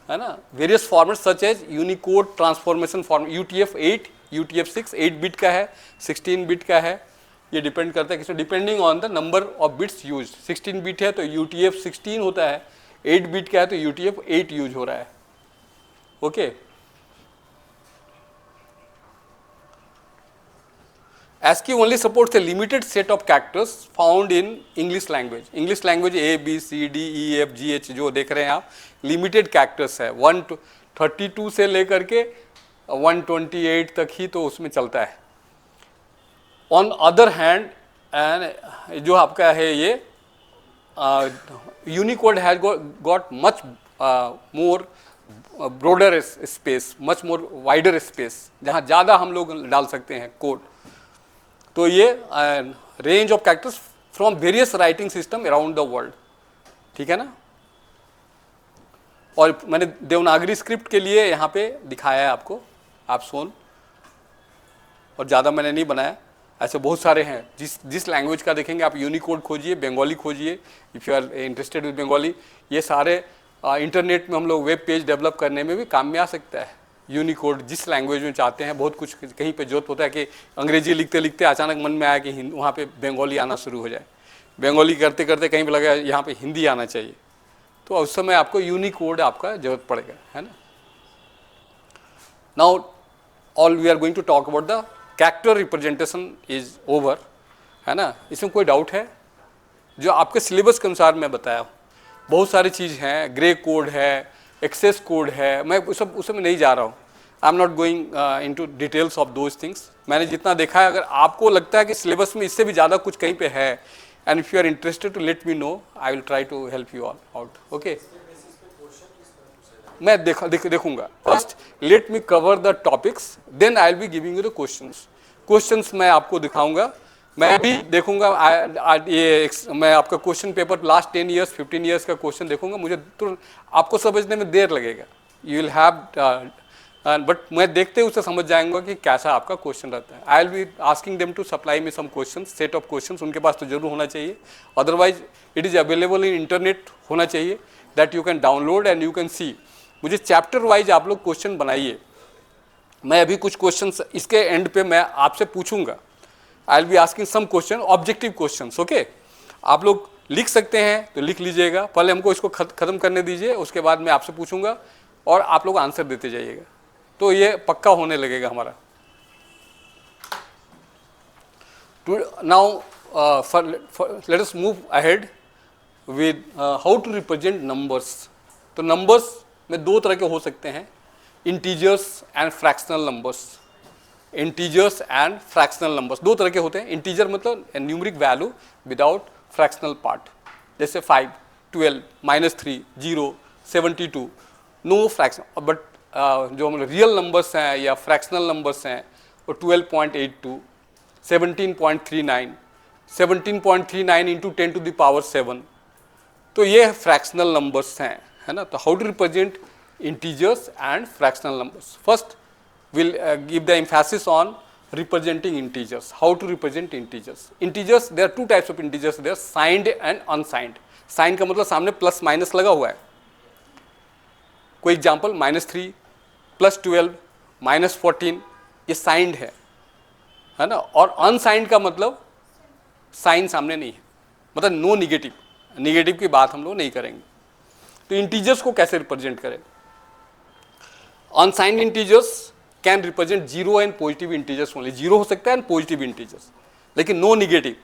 है ना, various format such as Unicode transformation format, UTF-8, UTF-6, 8 bit का है, 16 बिट का है। ये डिपेंड करता है किसमें, depending on the number of bits use. 16 bit है तो UTF-16 होता है, 8 बिट का है तो UTF-8 यूज हो रहा है। Okay, ASCII only supports a limited set of characters found in English language. English language A, B, C, D, E, F, G, H जो देख रहे हैं आप, लिमिटेड कैरेक्टर्स है। 132 से लेकर के 128 तक ही तो उसमें चलता है। ऑन अदर हैंड, जो आपका है ये Unicode has got much more broader space, much more wider space, जहाँ ज़्यादा हम लोग डाल सकते हैं कोड। तो ये range of characters from various writing system around the world, ठीक है ना। और मैंने देवनागरी स्क्रिप्ट के लिए यहाँ पे दिखाया है आपको, आप सोन, और ज़्यादा मैंने नहीं बनाया। ऐसे बहुत सारे हैं, जिस लैंग्वेज का देखेंगे आप, यूनिकोड खोजिए, बंगाली खोजिए, if you are interested with Bengali. ये सारे इंटरनेट में हम लोग वेब पेज डेवलप करने में भी काम में आ सकता है। यूनिकोड जिस लैंग्वेज में चाहते हैं, बहुत कुछ कहीं पे जरूरत होता है कि अंग्रेजी लिखते लिखते अचानक मन में आया कि वहाँ पे बंगाली आना शुरू हो जाए, बंगाली करते करते कहीं पे लगा यहाँ पे हिंदी आना चाहिए, तो उस समय आपको यूनिकोड आपका जरूरत पड़ेगा, है ना। Now all we are going to talk about the character representation is over, है ना। इसमें कोई डाउट है? जो आपके सिलेबस के अनुसार मैं बताया, बहुत सारी चीज़ हैं, ग्रे कोड है, एक्सेस कोड है, मैं उसमें नहीं जा रहा हूँ। I am not going into details of those things. मैंने जितना देखा है, अगर आपको लगता है कि सिलेबस में इससे भी ज़्यादा कुछ कहीं पे है, and if you are interested to let me know, I will try to help you all out. Okay, मैं देखूंगा. First let me cover the topics, then I will be giving you the questions मैं आपको दिखाऊंगा. मैं भी देखूंगा मैं आपका question paper last 10 years 15 years का क्वेश्चन देखूंगा. मुझे तो आपको समझने में देर लगेगा, यू विल हैव, बट मैं देखते ही उसे समझ जाएंगे कि कैसा आपका क्वेश्चन रहता है. I will be asking them to supply me some questions, set of questions उनके पास तो जरूर होना चाहिए. Otherwise it is available in internet होना चाहिए, that you can download and you can see. मुझे चैप्टर वाइज आप लोग क्वेश्चन बनाइए. मैं अभी कुछ क्वेश्चंस इसके एंड पे मैं आपसे पूछूंगा. I will be asking some question, objective questions. Okay, आप लोग लिख सकते हैं तो लिख लीजिएगा. पहले हमको इसको खत्म करने दीजिए, उसके बाद मैं आपसे पूछूंगा और आप लोग आंसर देते जाइएगा. तो ये पक्का होने लगेगा हमारा. Now let us move ahead with how to represent numbers. तो नंबर्स में दो तरह के हो सकते हैं, integers and fractional numbers. Integers and fractional numbers दो तरह के होते हैं. इंटीजर मतलब numeric value without fractional part, जैसे 5, 12, -3, 0, 72, नो फ्रैक्शन. बट जो मतलब रियल नंबर्स हैं या फ्रैक्शनल नंबर्स हैं वो 12.82, 17.39, 17.39 इंटू 10⁻⁷. तो ये फ्रैक्शनल नंबर्स हैं, है ना. तो how to represent integers and fractional numbers. First we'll give the emphasis on representing integers. How to represent integers? Integers, there are two types of integers. There are signed and unsigned. Signed का मतलब सामने plus minus लगा हुआ है. कोई example -3, +12, -14, ये signed है ना. और अनसाइंड का मतलब साइन सामने नहीं है, मतलब नो निगेटिव. निगेटिव की बात हम लोग नहीं करेंगे. तो इंटीजर्स को कैसे रिप्रेजेंट करें? Unsigned integers can represent zero and positive integers only. Zero हो सकता है एंड पॉजिटिव इंटीजर्स, लेकिन no negative.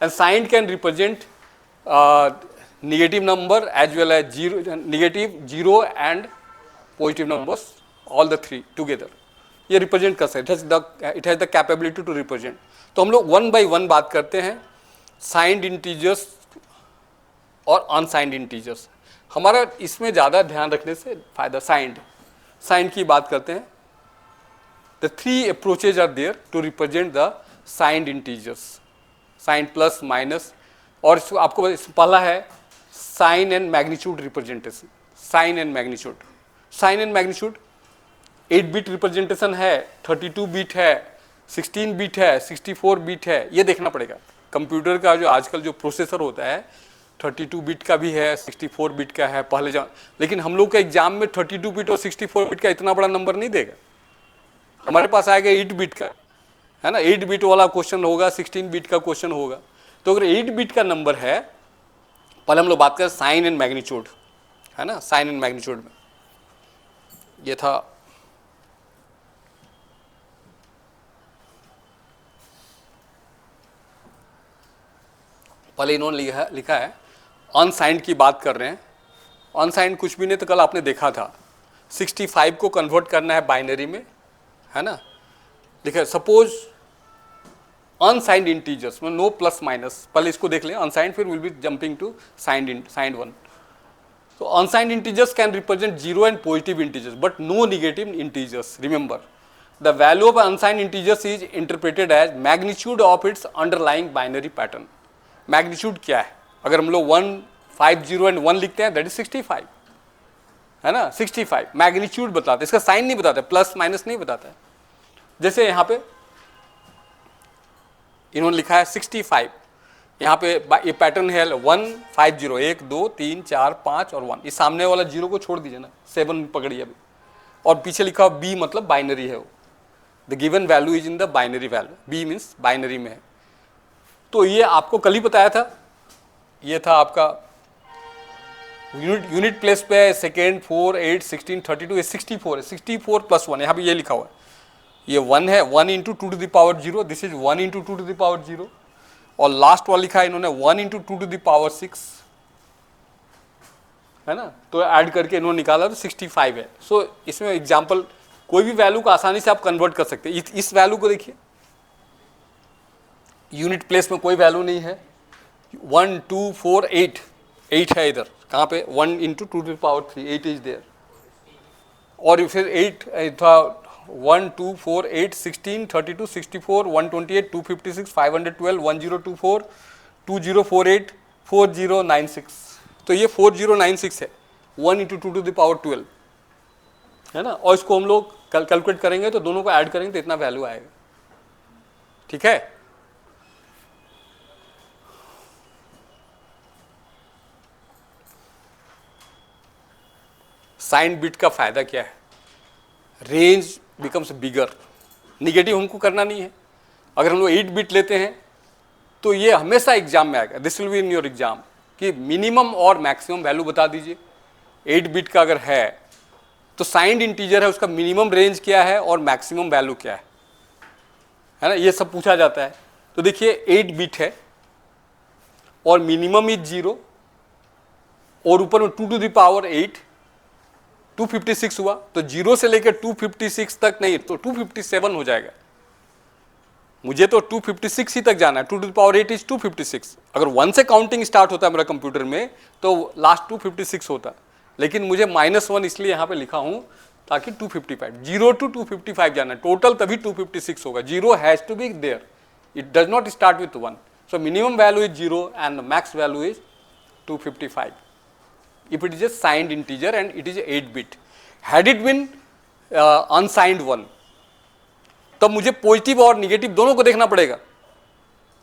And signed can represent negative number as well as negative, zero and positive numbers, all the three together. ये represent कर सकते हैं. It has the capability to represent. तो हम लोग वन बाई वन बात करते हैं, साइंड इंटीजर्स और अनसाइंड इंटीजर्स. हमारा इसमें ज़्यादा ध्यान रखने से फायदा. साइंड की बात करते हैं. The three approaches are there to represent the signed integers, sign plus, minus. और आपको पहला है sign and magnitude representation. Sign and magnitude, sign and magnitude 8 bit representation है, 32 बिट है, 16 बिट है, 64 बिट है. ये देखना पड़ेगा. कंप्यूटर का जो आजकल जो प्रोसेसर होता है 32 बिट का भी है, 64 बिट का है पहले. लेकिन हम लोग के एग्जाम में 32 बिट और 64 बिट का इतना बड़ा नंबर नहीं देगा. हमारे पास आएगा 8 बिट का, है ना. 8 बिट वाला क्वेश्चन होगा, 16 बिट का क्वेश्चन होगा. तो अगर 8 बिट का नंबर है, पहले हम लोग बात करें साइन एंड मैग्नीट्यूड, है ना. साइन एंड मैग्नीट्यूड में ये था, पहले इन्होंने लिखा है अनसाइंड की बात कर रहे हैं. अनसाइंड कुछ भी नहीं, तो कल आपने देखा था 65 को कन्वर्ट करना है बाइनरी में, है ना. देखिए सपोज अनसाइंड इंटीजर्स में नो प्लस माइनस, पहले इसको देख लें अनसाइंड, फिर will be jumping to signed one. तो unsigned integers can represent zero and positive integers but no negative integers. Remember the value of unsigned integers is interpreted as magnitude of its underlying binary pattern. Magnitude क्या है? अगर हम लोग 1, 5, 0 and 1 लिखते हैं that is 65, है ना. 65 magnitude बताते हैं, इसका साइन नहीं बताते, प्लस माइनस नहीं बताता है. जैसे यहाँ पे इन्होंने लिखा है 65, यहाँ पे ये पैटर्न है 1, 5, 0, 1, 2, 3, 4, 5 और 1. इस सामने वाला 0 को छोड़ दीजिए ना, 7 पकड़िए अभी. और पीछे लिखा बी मतलब बाइनरी है वो. The given value is in the binary value. B means binary में है. तो ये आपको कल ही बताया था. ये था आपका यूनिट प्लेस पे है, सेकेंड, 4, 8, 16, 32, ये 64 है. 64 + 1, यहाँ पे ये लिखा हुआ है. ये 1 है, 1 × 2⁻0, दिस इज 1 × 2⁻0. और लास्ट वाला लिखा है इन्होंने 1 × 2⁻6, है ना. तो ऐड करके इन्होंने निकाला तो 65 है. सो इसमें एग्जाम्पल कोई भी वैल्यू को आसानी से आप कन्वर्ट कर सकते हैं. इस वैल्यू को देखिए, यूनिट प्लेस में कोई वैल्यू नहीं है, 1 2 4 8, 8 है इधर, कहाँ पे 1 इंटू 2⁻3, 8 इज देयर। और फिर 8 था 1 2 4 8 16 32 64 128 256 512 1024 2048 4096। तो ये 4096 है, 1 इंटू 2⁻12 है ना। और इसको हम लोग कैलकुलेट करेंगे तो दोनों को ऐड करेंगे तो इतना वैल्यू आएगा। ठीक है, साइन बिट का फायदा क्या है, रेंज बिकम्स बिगर। निगेटिव हमको करना नहीं है। अगर हम लोग 8 बिट लेते हैं तो ये हमेशा एग्जाम में आएगा, this will be in your exam, कि मिनिमम और मैक्सिमम वैल्यू बता दीजिए। 8 बिट का अगर है तो साइंड इंटीजर है, उसका मिनिमम रेंज क्या है और मैक्सिमम वैल्यू क्या है ना, ये सब पूछा जाता है। तो देखिए 8 बिट है और मिनिमम इज 0 और ऊपर में 2⁸8 256 हुआ, तो 0 से लेकर 256 तक नहीं तो 257 हो जाएगा। मुझे तो 256 ही तक जाना है, 2⁸8 इज 256। अगर 1 से काउंटिंग स्टार्ट होता है मेरा कंप्यूटर में तो लास्ट 256 होता, लेकिन मुझे -1 इसलिए यहाँ पे लिखा हूँ ताकि 255, 0 to 255 जाना है, टोटल तभी 256 होगा। 0 has to be there, it does not start with 1। So minimum value is 0 and max value is 255 if it is a signed integer and it is 8 bit. Had it been unsigned one, तब मुझे positive और negative दोनों को देखना पड़ेगा।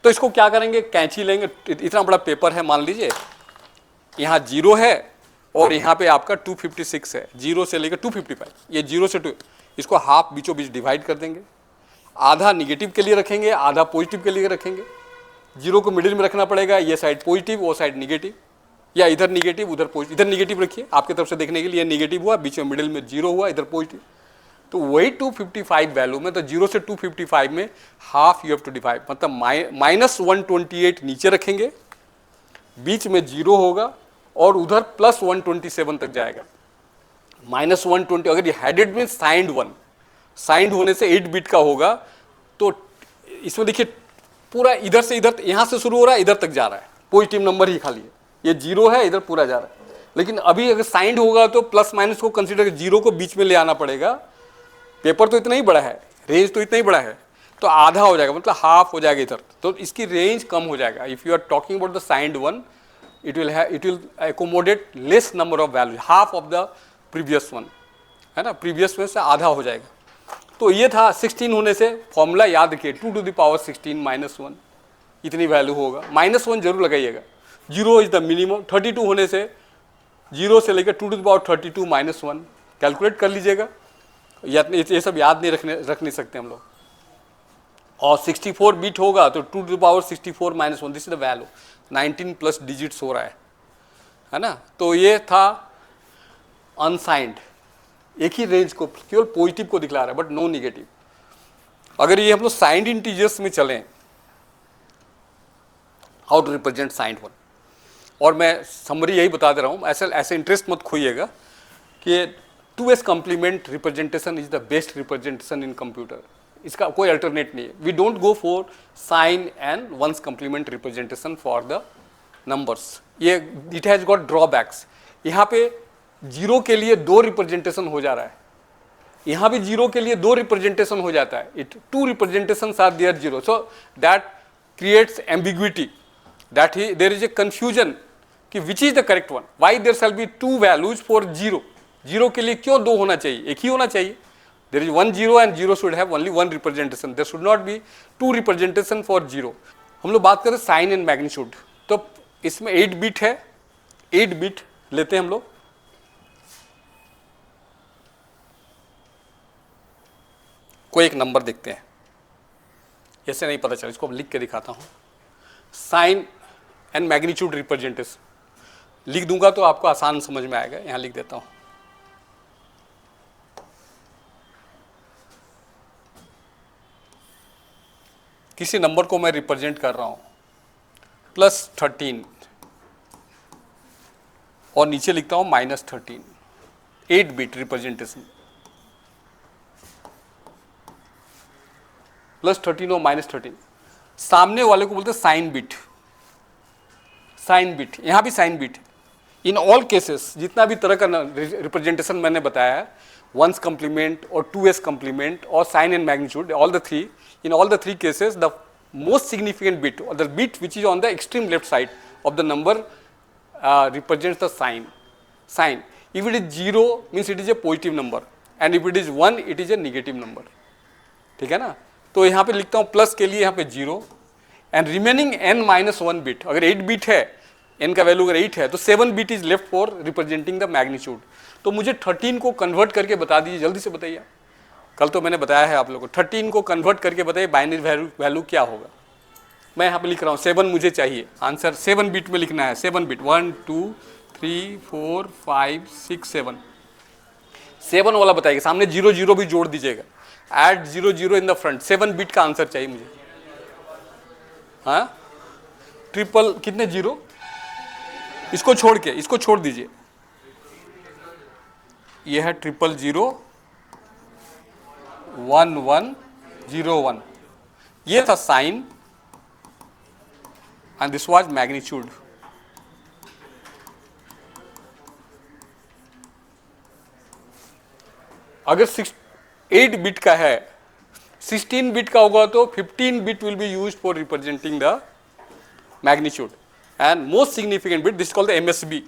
तो इसको क्या करेंगे, कैंची लेंगे, इतना बड़ा पेपर है मान लीजिए, यहाँ 0 है और यहाँ पे आपका 256 है, 0 से लेकर 255, ये 0 से 2, इसको हाफ बीचों बीच डिवाइड कर देंगे। आधा निगेटिव के लिए रखेंगे, आधा पॉजिटिव के लिए रखेंगे। 0 को मिडिल में रखना पड़ेगा, ये साइड पॉजिटिव वो साइड निगेटिव, या इधर निगेटिव उधर पॉजिटिव। इधर निगेटिव रखिए आपकी तरफ से देखने के लिए, निगेटिव हुआ, बीच में मिडिल में 0 हुआ, इधर पॉजिटिव। तो वही 255 वैल्यू में, तो 0 से 255 में half you have to divide, मतलब -128 नीचे रखेंगे, बीच में 0 होगा और उधर +127 तक जाएगा। -120, अगर ये हैडेड में साइंड वन, साइंड होने से 8 बिट का होगा, तो इसमें देखिए पूरा इधर से इधर, यहाँ से शुरू हो रहा है इधर तक जा रहा है, पॉजिटिव नंबर ही खाली है, ये 0 है इधर पूरा जा रहा है। लेकिन अभी अगर साइंड होगा तो प्लस माइनस को कंसीडर, 0 को बीच में ले आना पड़ेगा। पेपर तो इतना ही बड़ा है, रेंज तो इतना ही बड़ा है, तो आधा हो जाएगा, मतलब हाफ हो जाएगा इधर, तो इसकी रेंज कम हो जाएगा। If you are talking about the signed one, it will accommodate less number of value, half of the previous one, है ना, प्रीवियस में से आधा हो जाएगा। तो ये था 16 होने से फॉर्मूला याद रखिए, 2⁻16 -1 इतनी वैल्यू होगा, -1 जरूर लगाइएगा। 0 इज द मिनिमम, 32 होने से 0 से लेकर 2⁻32 -1 कैलकुलेट कर लीजिएगा। ये सब याद नहीं रख नहीं सकते हम लोग। और 64 बिट होगा तो 2⁻64 -1, this is the value, 19 plus digits हो रहा है ना। तो ये था अनसाइंड, एक ही रेंज को केवल पॉजिटिव को दिखला रहा है बट नो निगेटिव। अगर ये हम लोग साइंड इंटीजर्स में चलें, how to represent signed one, और मैं समरी यही बता दे रहा हूँ, ऐसे इंटरेस्ट मत खोइएगा कि 2s complement representation is the best representation in computer, इसका कोई अल्टरनेट नहीं है। We don't go for sign and ones complement representation for the numbers, ये इट हैज़ गॉट ड्रॉबैक्स। यहाँ पे 0 के लिए 2 रिप्रेजेंटेशन हो जा रहा है, यहाँ भी 0 के लिए 2 रिप्रेजेंटेशन हो जाता है, it 2 representation are there 0, so that creates ambiguity, that he there is a confusion कि which is the correct one, why there shall be 2 values for 0, 0 के लिए क्यों 2 होना चाहिए, एक ही होना चाहिए। There is 1 0 and 0 should have only 1 representation, there should not be 2 representation for 0। हम लोग बात करें साइन एंड मैग्नीट्यूड, तो इसमें 8 बिट है, 8 बिट लेते हैं हम लोग। कोई एक नंबर देखते हैं, ऐसे नहीं पता चला, इसको लिख के दिखाता हूं। साइन एंड मैग्नीट्यूड रिप्रेजेंटेशन लिख दूंगा तो आपको आसान समझ में आएगा, यहां लिख देता हूं। किसी नंबर को मैं रिप्रेजेंट कर रहा हूं +13 और नीचे लिखता हूं -13, 8 बिट रिप्रेजेंटेशन, +13 और -13, सामने वाले को बोलते हैं साइन बिट, साइन बिट, यहाँ भी साइन बिट है। इन ऑल केसेस जितना भी तरह का रिप्रेजेंटेशन मैंने बताया है, वंस कम्प्लीमेंट और 2s कम्प्लीमेंट और sign and magnitude, all the three, in all the three cases the most significant bit or the bit which is on the extreme left side of the number represents the sign. If it is 0 means it is a positive number and if it is 1 it is a negative number. ठीक है ना? तो यहाँ पे लिखता हूँ plus के लिए यहाँ पे 0 एंड रिमेनिंग n-1 बिट, अगर 8 बिट है, n का वैल्यू अगर 8 है तो 7 bit is left for representing the magnitude. तो मुझे 13 को कन्वर्ट करके बता दीजिए, जल्दी से बताइए। कल तो मैंने बताया है आप लोगों को, 13 को कन्वर्ट करके बताइए बाइनरी वैल्यू क्या होगा। मैं यहाँ पे लिख रहा हूँ 7 मुझे चाहिए, आंसर 7 बिट में लिखना है, 7 बिट 1 2 3 4 5 6 7, 7 वाला बताइएगा, सामने 0 0 भी जोड़ दीजिएगा, add 0 0 in the front, 7 bit का आंसर चाहिए मुझे। हाँ ट्रिपल कितने 0, इसको छोड़ के, इसको छोड़ दीजिए, ये है 000 1101, ये था sign and this was magnitude. अगर 8 बिट का है, 16 बिट का होगा तो 15 bit will be used for representing the magnitude and most significant bit, this called the MSB,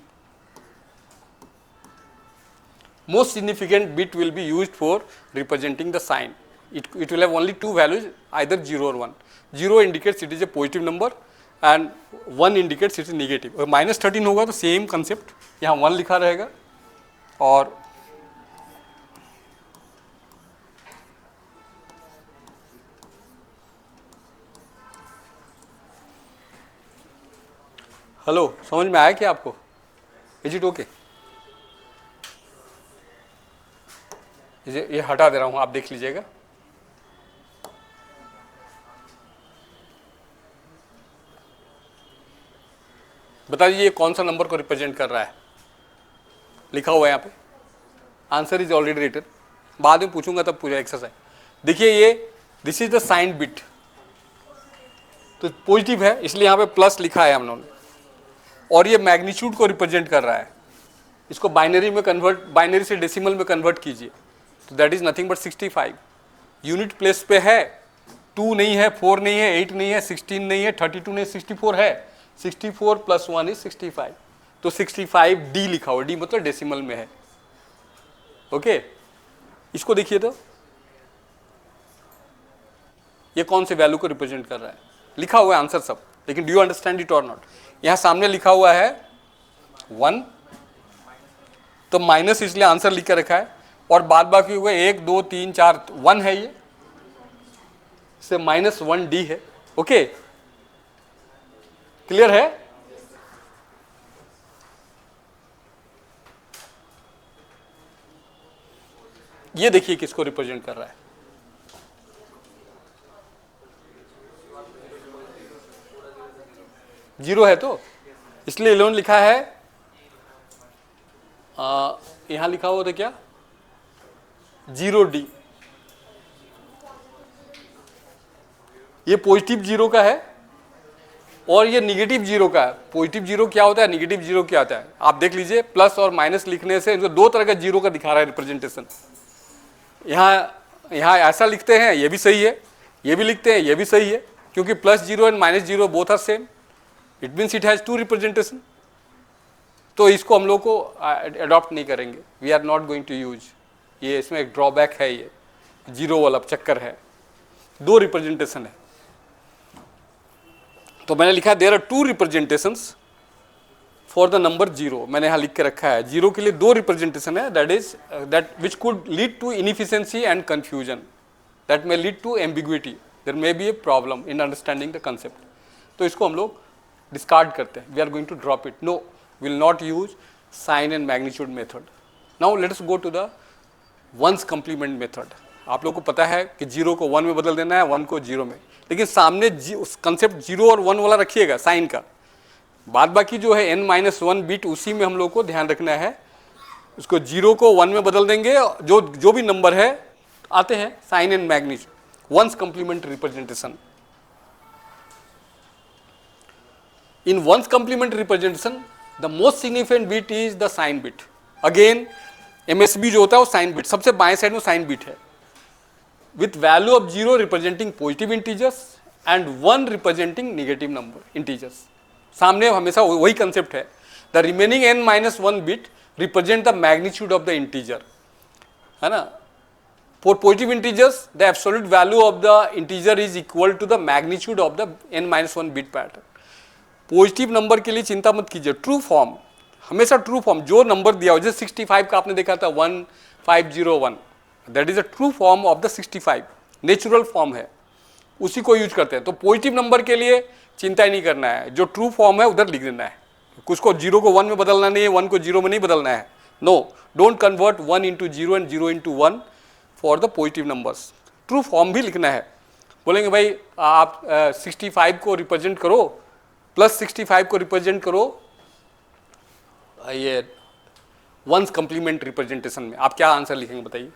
most significant bit will be used for representing the sign. It will have only two values, either 0 or 1. 0 indicates it is a positive number and 1 indicates it is negative. अगर -13 होगा तो same concept, यहाँ 1 लिखा रहेगा और hello, समझ में आया क्या आपको? Is it okay? ये हटा दे रहा हूं, आप देख लीजिएगा। बता दीजिए कौन सा नंबर को रिप्रेजेंट कर रहा है, लिखा हुआ है यहाँ पे, आंसर इज ऑलरेडी रिटन, बाद में पूछूंगा तब पूछा एक्सरसाइज। देखिए ये this is the sign bit, तो पॉजिटिव है इसलिए यहाँ पे प्लस लिखा है हम लोगों ने, और ये मैग्नीट्यूड को रिप्रेजेंट कर रहा है। इसको बाइनरी में कन्वर्ट, बाइनरी से डेसिमल में कन्वर्ट कीजिए तो that is nothing but 65। Unit place पे है, 2 नहीं है, 4 नहीं है, 8 नहीं है, 16 नहीं है, 32 नहीं, 64 है, 64 + 1 इज 65, तो 65D लिखा हुआ, D मतलब डेसिमल में है। ओके इसको देखिए तो ये कौन से वैल्यू को रिप्रेजेंट कर रहा है, लिखा हुआ है आंसर सब, लेकिन डू यू अंडरस्टैंड इट और नॉट? यहाँ सामने लिखा हुआ है 1, तो माइनस इसलिए आंसर लिख कर रखा है, और बाद बाकी हुए 1 2 3 4 1 है, ये से -1D है। ओके क्लियर है? ये देखिए किसको रिप्रेजेंट कर रहा है, जीरो है तो इसलिए 11 लिखा है। यहां लिखा हुआ था क्या, 0D, ये पॉजिटिव 0 का है और ये निगेटिव 0 का है। पॉजिटिव 0 क्या होता है, निगेटिव 0 क्या होता है, आप देख लीजिए, प्लस और माइनस लिखने से इनको दो तरह का 0 का दिखा रहा है रिप्रेजेंटेशन। यहाँ ऐसा लिखते हैं, ये भी सही है, ये भी लिखते हैं, ये भी सही है, क्योंकि +0 and -0 both are same, it means it has 2 representation. तो इसको हम लोग को अडॉप्ट नहीं करेंगे, we are not going to use, ये इसमें एक ड्रॉबैक है, ये 0 वाला चक्कर है, 2 रिप्रेजेंटेशन है। तो मैंने लिखा there are 2 representations for the number 0, मैंने यहाँ लिख के रखा है 0 के लिए 2 रिप्रेजेंटेशन है, that which could lead to inefficiency and confusion, that may lead to ambiguity, there may be a problem in understanding the concept. तो इसको हम लोग डिस्कार्ड करते हैं, we are going to drop it, no will not use sign and magnitude method. Now let us go to the ones complement method. आप लोग को पता है कि 0 को 1 में बदल देना है, 1 को 0 में, लेकिन सामने कंसेप्ट 0 और 1 वाला रखिएगा साइन का, बाद बाकी जो है n-1 बिट उसी में हम लोग को ध्यान रखना है। उसको 0 को 1 में बदल देंगे, जो भी नंबर है आते हैं sign and magnitude, ones complement representation. In ones complement representation, the most significant bit is the sign bit. Again, MSB जो होता है वो साइन बिट, सबसे बाएं साइड में साइन बिट है, with value of 0 representing positive integers and 1 representing negative number integers. सामने हमेशा वही कंसेप्ट है. The remaining n minus 1 bit represent the magnitude of the integer, है ना. For positive integers, the absolute value of the integer is equal to the magnitude of the n minus 1 bit pattern. Positive number के लिए चिंता मत कीजिए, true form हमेशा true form जो number दिया हो, जैसे 65 का आपने देखा था 1501, that is a true form of the 65, natural form है, उसी को यूज करते हैं. तो पॉजिटिव नंबर के लिए चिंता ही नहीं करना है, जो ट्रू फॉर्म है उधर लिख देना है, कुछ को 0 को 1 में बदलना नहीं है, 1 को 0 में नहीं बदलना है. No, don't convert 1 into 0 and 0 into 1 for the positive numbers. True form भी लिखना है. बोलेंगे भाई आप 65 को रिप्रेजेंट करो, प्लस 65 को रिप्रेजेंट करो ये वंस कंप्लीमेंट रिप्रेजेंटेशन में, आप क्या आंसर लिखेंगे बताइए.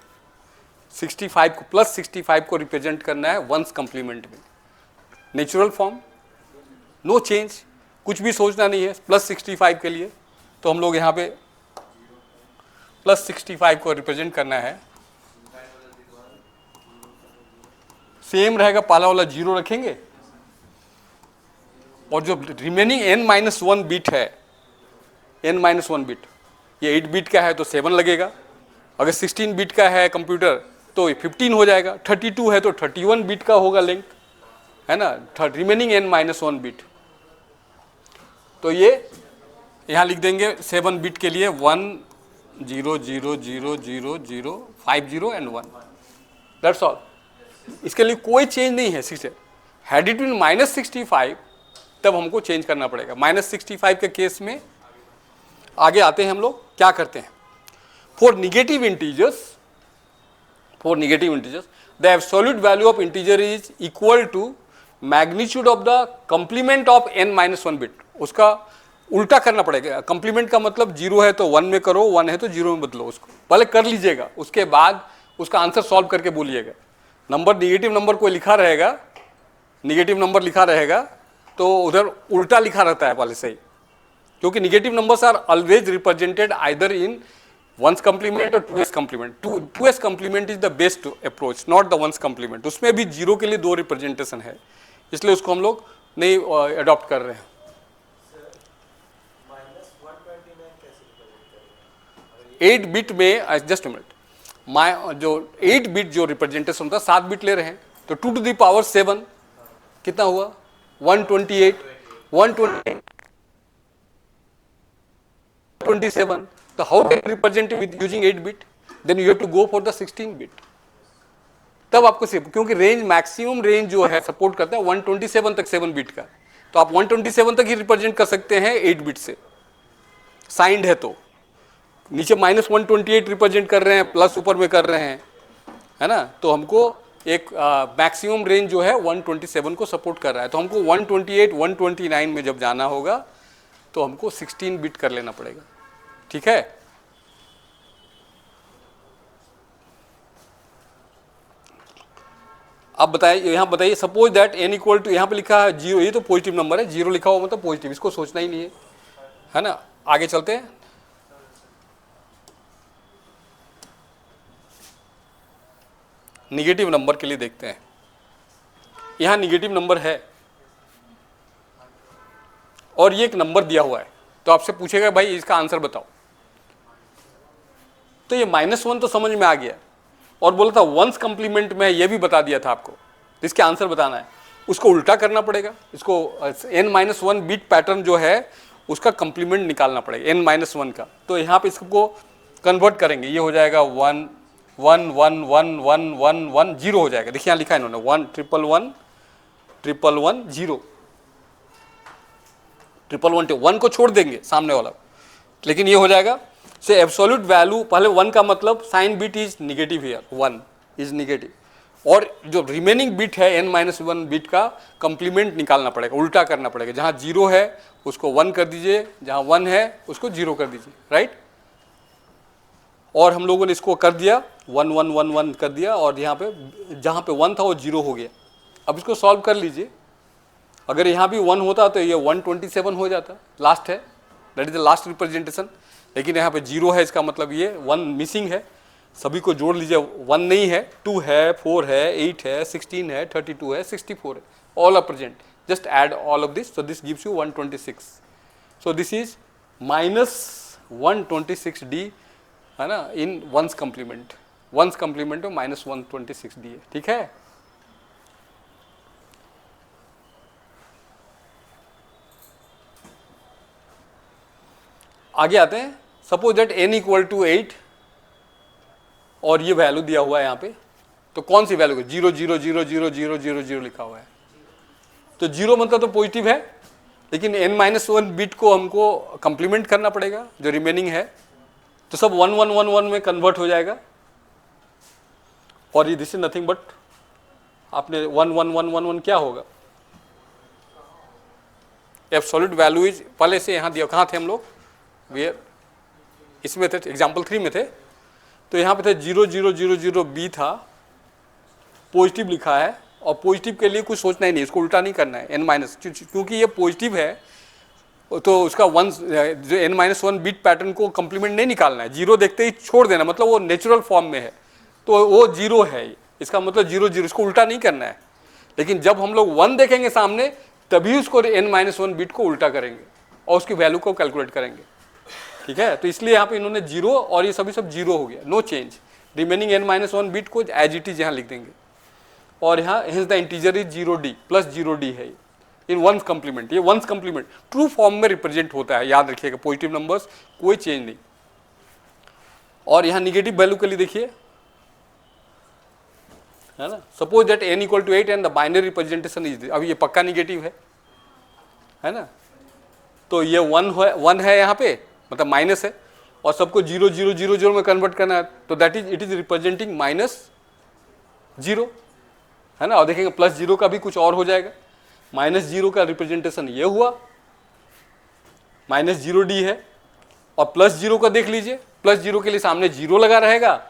65 को प्लस 65 को रिप्रेजेंट करना है वंस कंप्लीमेंट में, नेचुरल फॉर्म, नो चेंज, कुछ भी सोचना नहीं है प्लस 65 के लिए. तो हम लोग यहाँ पे प्लस 65 को रिप्रेजेंट करना है, सेम रहेगा, पहला वाला 0 रखेंगे और जो रिमेनिंग n-1 बिट है, n-1 बिट, ये 8 बिट का है तो 7 लगेगा, अगर 16 बिट का है कंप्यूटर तो 15 हो जाएगा, 32 है तो 31 बिट का होगा लेंथ, है ना, रिमेनिंग n-1 बिट. तो ये यहाँ लिख देंगे 7 बिट के लिए 1 0 0 0 0 0 5 0 and 1, दैट्स ऑल. इसके लिए कोई चेंज नहीं है. हैड इट बीन -65 तब हमको चेंज करना पड़ेगा. -65 के केस में आगे आते हैं हम लोग, क्या करते हैं. For negative integers the absolute value of integer is equal to magnitude of the complement of n-1 bit. उसका उल्टा करना पड़ेगा. कंप्लीमेंट का मतलब 0 है तो 1 में करो, 1 है तो 0 में बदलो, उसको पहले कर लीजिएगा, उसके बाद उसका आंसर सॉल्व करके बोलिएगा. नंबर निगेटिव नंबर कोई लिखा रहेगा, निगेटिव नंबर लिखा रहेगा तो उधर उल्टा लिखा रहता है पहले से ही, क्योंकि negative numbers are always represented either in ones complement और 2s complement. 2s complement is the best approach, not the ones complement. उसमें भी 0 के लिए 2 रिप्रेजेंटेशन है, इसलिए उसको हम लोग नहीं अडॉप्ट कर रहे हैं. -129 बिट में जस्ट मिनट, जो 8 बिट जो रिप्रेजेंटेशन होता है 7 बिट ले रहे हैं, तो 2 to the power 7 कितना हुआ 128, 127. So how can you represent it with using 8 bit? Then you have to go for the 16 bit. तब आपको सिर्फ, क्योंकि रेंज मैक्सिमम रेंज जो है सपोर्ट करता है 127 तक 7 बिट का, तो आप 127 तक ही रिप्रेजेंट कर सकते हैं 8 बिट से, साइंड है तो. नीचे -128 रिप्रेजेंट कर रहे हैं, प्लस ऊपर में कर रहे हैं, है ना, तो हमको एक मैक्सिमम रेंज जो है 127 को सपोर्ट कर रहा है. तो हमको 128 129 में जब जाना होगा तो हमको 16 बिट कर लेना पड़ेगा. ठीक है. अब बताइए, यहाँ बताइए, suppose that n equal to, यहाँ पे लिखा है 0, ये तो पॉजिटिव नंबर है, 0 लिखा हुआ मतलब पॉजिटिव, इसको सोचना ही नहीं है ना. आगे चलते हैं. निगेटिव नंबर के लिए देखते हैं. यहाँ निगेटिव नंबर है और ये एक नंबर दिया हुआ है, तो आपसे पूछेगा भाई इसका आंसर बताओ. तो ये -1 तो समझ में आ गया, और बोला था वंस कंप्लीमेंट में ये भी बता दिया था आपको, इसके आंसर बताना है. उसको उल्टा करना पड़ेगा, इसको n-1 बिट पैटर्न जो है उसका कंप्लीमेंट निकालना पड़ेगा n-1 का. तो यहाँ पे इसको कन्वर्ट करेंगे, ये हो जाएगा 1 1 1 1 1 1 1 0 हो जाएगा. देखिए यहाँ लिखा है इन्होंने 1 1 1 1 1 0 1 1 को छोड़ देंगे सामने वाला, लेकिन ये हो जाएगा. से एब्सोल्यूट वैल्यू, पहले 1 का मतलब sign bit is negative here, 1 is negative, और जो रिमेनिंग बिट है n-1 बिट का कंप्लीमेंट निकालना पड़ेगा, उल्टा करना पड़ेगा. जहाँ 0 है उसको 1 कर दीजिए, जहाँ 1 है उसको 0 कर दीजिए, राइट. और हम लोगों ने इसको कर दिया 1 1 1 1 कर दिया, और यहाँ पे जहाँ पे 1 था वो 0 हो गया. अब इसको सॉल्व कर लीजिए. अगर यहाँ भी 1 होता तो ये 127 हो जाता, लास्ट है, that is the last representation. लेकिन यहाँ पे 0 है, इसका मतलब ये 1 मिसिंग है। सभी को जोड़ लीजिए, 1 नहीं है, 2 है, 4 है, 8 है, 16 है, 32 है, 64 है, all are present. Just add all of this, so this gives you 126। So this is -126D, है ना, in ones complement. Ones complement में -126D है, ठीक है। आगे आते हैं। Suppose that n equal to 8 और ये वैल्यू दिया हुआ है यहाँ पे, तो कौन सी वैल्यू? 0 0 0 0 0 0 0 लिखा हुआ है, तो 0 मतलब तो पॉजिटिव है, लेकिन n-1 बिट को हमको कंप्लीमेंट करना पड़ेगा, जो रिमेनिंग है, तो सब 1 1 1 1 में कन्वर्ट हो जाएगा। और ये दिस इज नथिंग बट, आपने 1 1 1 1 1 क्या होगा? एब्सोल्यूट वैल्यू इज, पहले से यहाँ दिया, कहाँ थे हम लोग? वेयर, इसमें थे, एग्जाम्पल 3 में थे, तो यहाँ पे थे 0 0 0 0 B था, पॉजिटिव लिखा है, और पॉजिटिव के लिए कुछ सोचना ही नहीं, इसको उल्टा नहीं करना है n-, क्योंकि ये पॉजिटिव है तो उसका 1 जो n-1 बिट पैटर्न को कंप्लीमेंट नहीं निकालना है, 0 देखते ही छोड़ देना, मतलब वो नेचुरल फॉर्म में है तो वो 0 है, इसका मतलब 0 0, इसको उल्टा नहीं करना है। लेकिन जब हम लोग 1 देखेंगे सामने, तभी उसको n-1 बिट को उल्टा करेंगे और उसकी वैल्यू को कैलकुलेट करेंगे, ठीक है। तो इसलिए यहाँ पे इन्होंने 0 और ये सभी सब 0 हो गया, no change. Remaining n-1 bit को एज इट इज यहाँ लिख देंगे, और यहाँ hence the integer is 0D plus 0D है इन वंस कम्प्लीमेंट। ये वंस कम्प्लीमेंट ट्रू फॉर्म में रिप्रेजेंट होता है, याद रखिएगा, पॉजिटिव नंबर्स कोई चेंज नहीं। और यहाँ निगेटिव वैल्यू के लिए देखिए, है ना, suppose that n equal to 8 and the binary representation is, अब ये पक्का निगेटिव है ना, तो ये 1 है यहाँ पे, मतलब माइनस है, और सबको 0 0 0 0 में कन्वर्ट करना है, तो that is it is representing -0, है ना। और देखेंगे +0 का भी कुछ और हो जाएगा, -0 का रिप्रेजेंटेशन ये हुआ, -0D है, और +0 का देख लीजिए, +0 के लिए सामने 0 लगा रहेगा,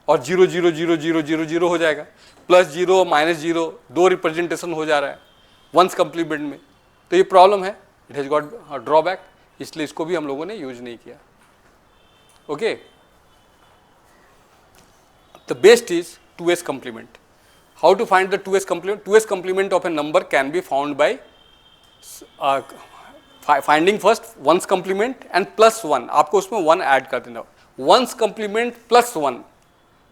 और 0 0 0 0 0 0 हो जाएगा, +0 -0 दो रिप्रेजेंटेशन हो जा रहा है वंस कंप्लीमेंट में, तो ये प्रॉब्लम है, इट हैज गॉट ड्रॉबैक, इसलिए इसको भी हम लोगों ने यूज नहीं किया। Okay, the best is 2s complement. How to find the 2s complement? 2s complement of a number can be found by finding first ones complement and +1, आपको उसमें 1 ऐड कर देना, ones complement +1,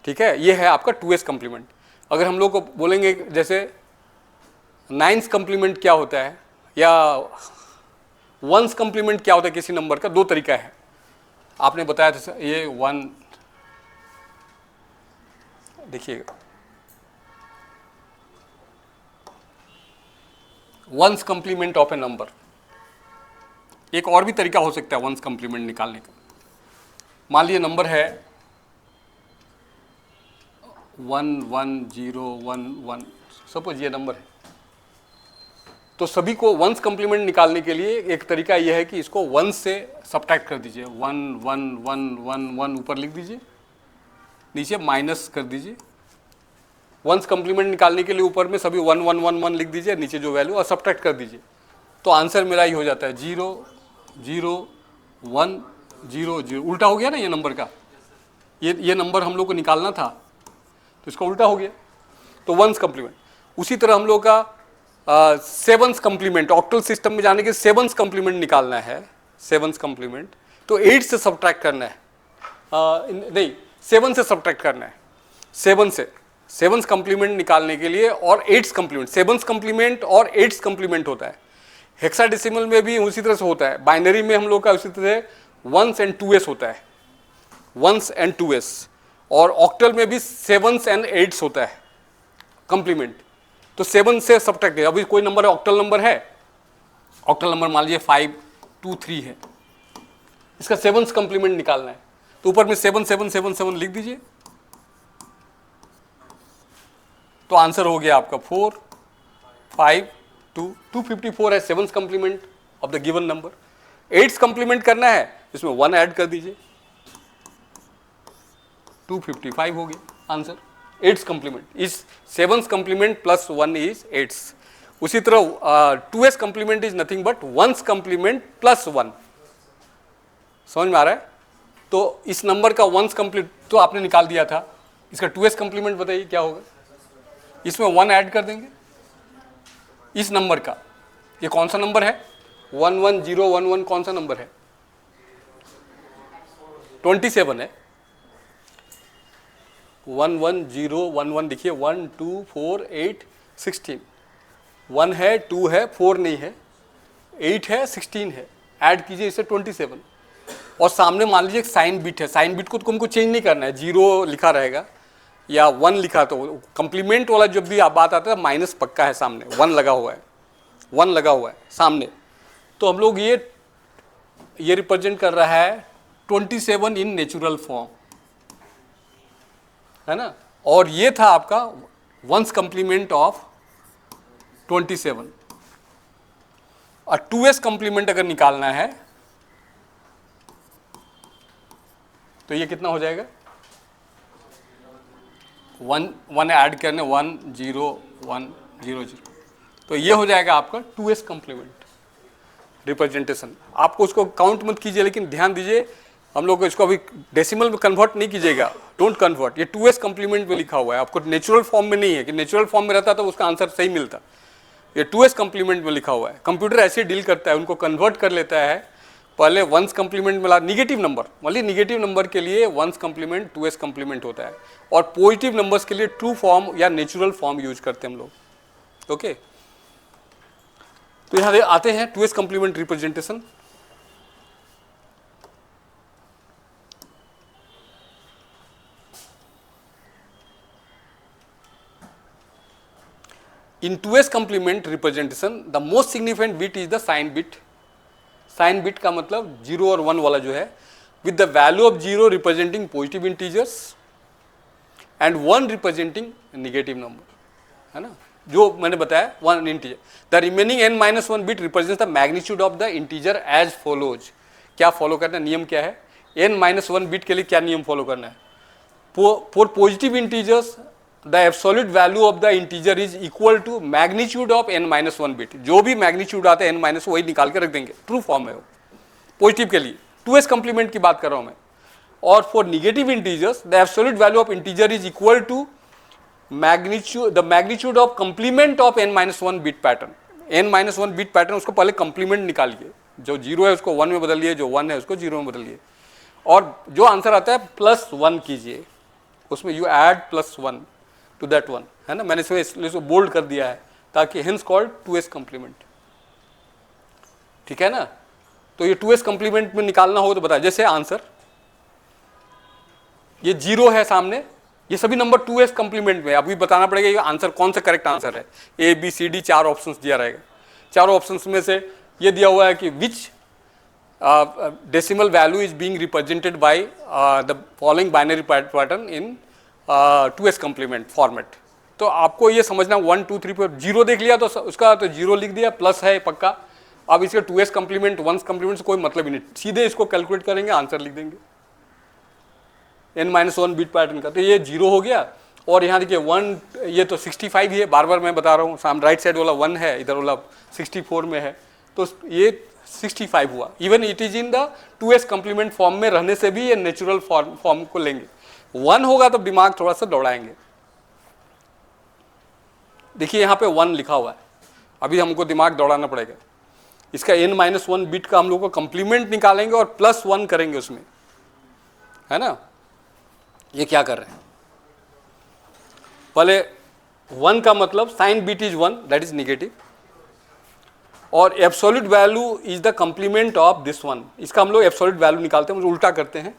ठीक है, ये है आपका 2s complement। अगर हम लोग को बोलेंगे जैसे 9s complement क्या होता है, या वंस कंप्लीमेंट क्या होता है किसी नंबर का, दो तरीका है, आपने बताया था ये 1, देखिएगा, ones complement of a number, एक और भी तरीका हो सकता है वंस कंप्लीमेंट निकालने का। मान लीजिए नंबर है 1 1 0 1 1, सपोज ये नंबर है, तो सभी को वंस कंप्लीमेंट निकालने के लिए एक तरीका यह है कि इसको 1 से सब्ट्रैक्ट कर दीजिए, 1 1 1 1 1 ऊपर लिख दीजिए, नीचे माइनस कर दीजिए। वंस कंप्लीमेंट निकालने के लिए ऊपर में सभी 1 1 1 1 लिख दीजिए, नीचे जो वैल्यू, और सब्ट्रैक्ट कर दीजिए, तो आंसर मेरा ही हो जाता है 0 0 1 0 0। उल्टा हो गया ना ये नंबर का, ये नंबर हम लोग को निकालना था तो इसका उल्टा हो गया, तो वंस कंप्लीमेंट। उसी तरह हम लोग का 7th कंप्लीमेंट, ऑक्टल सिस्टम में जाने के 7th कंप्लीमेंट निकालना है, 7th कंप्लीमेंट, तो 8 से सब्ट्रैक्ट करना है, नहीं 7 से सब्ट्रैक्ट करना है, 7 से 7th कंप्लीमेंट निकालने के लिए, और 8th कंप्लीमेंट, 7th कंप्लीमेंट और 8th कंप्लीमेंट होता है। हेक्साडेसिमल में भी उसी तरह से होता है, बाइनरी में हम लोग का उसी तरह 1s and 2s होता है, 1s and 2s, और ऑक्टल में भी 7s and 8s होता है कंप्लीमेंट। तो 7 से सब्ट्रैक्ट, अभी कोई नंबर है, ऑक्टल नंबर है, ऑक्टल नंबर मान लीजिए 5 2 3 है, इसका 7th कंप्लीमेंट निकालना है, तो ऊपर में 7 7 7 7 लिख दीजिए, तो आंसर हो गया आपका 4 5 2 254 है 7th complement of the given number. 8th complement करना है, इसमें 1 ऐड कर दीजिए, 255 हो गया answer. 8th complement is 7th complement +1 is 8th। उसी तरह 2s complement is nothing but 1s complement plus 1। समझ में आ रहा है? तो इस नंबर का 1s कंप्लीट तो आपने निकाल दिया था, इसका 2s कंप्लीमेंट बताइए क्या होगा? इसमें 1 ऐड कर देंगे इस नंबर का। ये कौन सा नंबर है? 11011 कौन सा नंबर है? 27 है। 11011 देखिए 1 2 4 8 16, 1 है 2 है 4 नहीं है, 8 है 16 है, ऐड कीजिए इसे 27। और सामने मान लीजिए एक साइन बिट है, साइन बिट को तुमको चेंज नहीं करना है, 0 लिखा रहेगा या 1 लिखा, तो कंप्लीमेंट वाला जब भी बात आता है माइनस पक्का है, सामने 1 लगा हुआ है, 1 लगा हुआ है सामने। तो हम लोग ये रिप्रेजेंट कर रहा है 27 इन नेचुरल फॉर्म, है ना। और ये था आपका 1s कंप्लीमेंट ऑफ 27। और 2s कंप्लीमेंट अगर निकालना है तो ये कितना हो जाएगा? 1 ऐड करने 1 0 1 0 0, तो ये हो जाएगा आपका 2s कंप्लीमेंट रिप्रेजेंटेशन। आपको उसको काउंट मत कीजिए, लेकिन ध्यान दीजिए हम लोग इसको अभी डेसिमल में कन्वर्ट नहीं कीजिएगा, डोंट कन्वर्ट। ये 2s कंप्लीमेंट में लिखा हुआ है, आपको नेचुरल फॉर्म में नहीं है कि नेचुरल फॉर्म में रहता तो उसका आंसर सही मिलता। ये 2s कंप्लीमेंट में लिखा हुआ है। कंप्यूटर ऐसे डील करता है, उनको कन्वर्ट कर लेता है। पहले 1s कंप्लीमेंट मिला, निगेटिव नंबर, मतलब निगेटिव नंबर के लिए 1s कंप्लीमेंट 2s कंप्लीमेंट होता है, और पॉजिटिव नंबर्स के लिए ट्रू फॉर्म या नेचुरल फॉर्म यूज करते हैं हम लोग। ओके, तो यहाँ आते हैं 2s complement representation. In 2s complement representation, the most significant bit is the sign bit. Sign bit का मतलब 0 और 1 वाला जो है, with the value of 0 representing positive integers and 1 representing negative number, है ना, जो मैंने बताया 1 integer. The remaining n-1 bit represents the magnitude of the integer as follows. क्या फॉलो करना है? नियम क्या है? n-1 बिट के लिए क्या नियम फॉलो करना है? For positive integers the absolute value of the integer is equal to magnitude of n-1 bit. जो भी मैग्नीट्यूड आता है n- वही निकाल के रख देंगे, ट्रू फॉर्म है वो पॉजिटिव के लिए। 2s कंप्लीमेंट की बात कर रहा हूं मैं। और for negative integers the absolute value of integer is equal to the magnitude of complement of n-1 bit pattern. n-1 bit pattern, उसको पहले कंप्लीमेंट निकालिए, जो 0 है उसको 1 में बदलिए, जो 1 है उसको 0 में बदलिए, और जो आंसर आता है +1 कीजिए, उसमें यू ऐड +1 टू दैट 1, है ना। मैंने इसको बोल्ड कर दिया है ताकि हेंस कॉल्ड 2s कंप्लीमेंट, ठीक है ना। तो ये 2s कंप्लीमेंट में निकालना हो तो बताया, जैसे आंसर ये 0 है सामने, ये सभी नंबर 2s कंप्लीमेंट में, अभी बताना पड़ेगा ये आंसर कौन सा करेक्ट आंसर है। A B C D 4 options दिया रहेगा, चारों ऑप्शंस में से ये दिया हुआ है कि which decimal value is being represented by the following binary pattern in 2s complement format. तो आपको ये समझना 1 2 3 पर 0 देख लिया तो उसका तो 0 लिख दिया, प्लस है पक्का। अब इसके 2s कंप्लीमेंट 1s कंप्लीमेंट से कोई मतलब ही नहीं, सीधे इसको कैलकुलेट करेंगे, आंसर लिख देंगे n-1 बिट पैटर्न का। तो ये 0 हो गया, और यहाँ देखिए 1, ये तो 65 ही है, बार बार मैं बता रहा हूँ, सामने राइट साइड वाला 1 है, इधर वाला 64 में है, तो ये 65 हुआ। Even it is in the 2s complement form में रहने से भी ये नेचुरल फॉर्म को लेंगे। 1 होगा तो दिमाग थोड़ा सा दौड़ाएंगे। देखिए यहाँ पे 1 लिखा हुआ है, अभी हमको दिमाग दौड़ाना पड़ेगा। इसका n-1 बिट का हम लोग को कंप्लीमेंट निकालेंगे और +1 करेंगे उसमें, है ना। ये क्या कर रहे हैं? पहले 1 का मतलब sign bit is 1, that is negative, और absolute value is the complement of this 1। इसका हम लोग एब्सोल्यूट वैल्यू निकालते हैं, उल्टा करते हैं,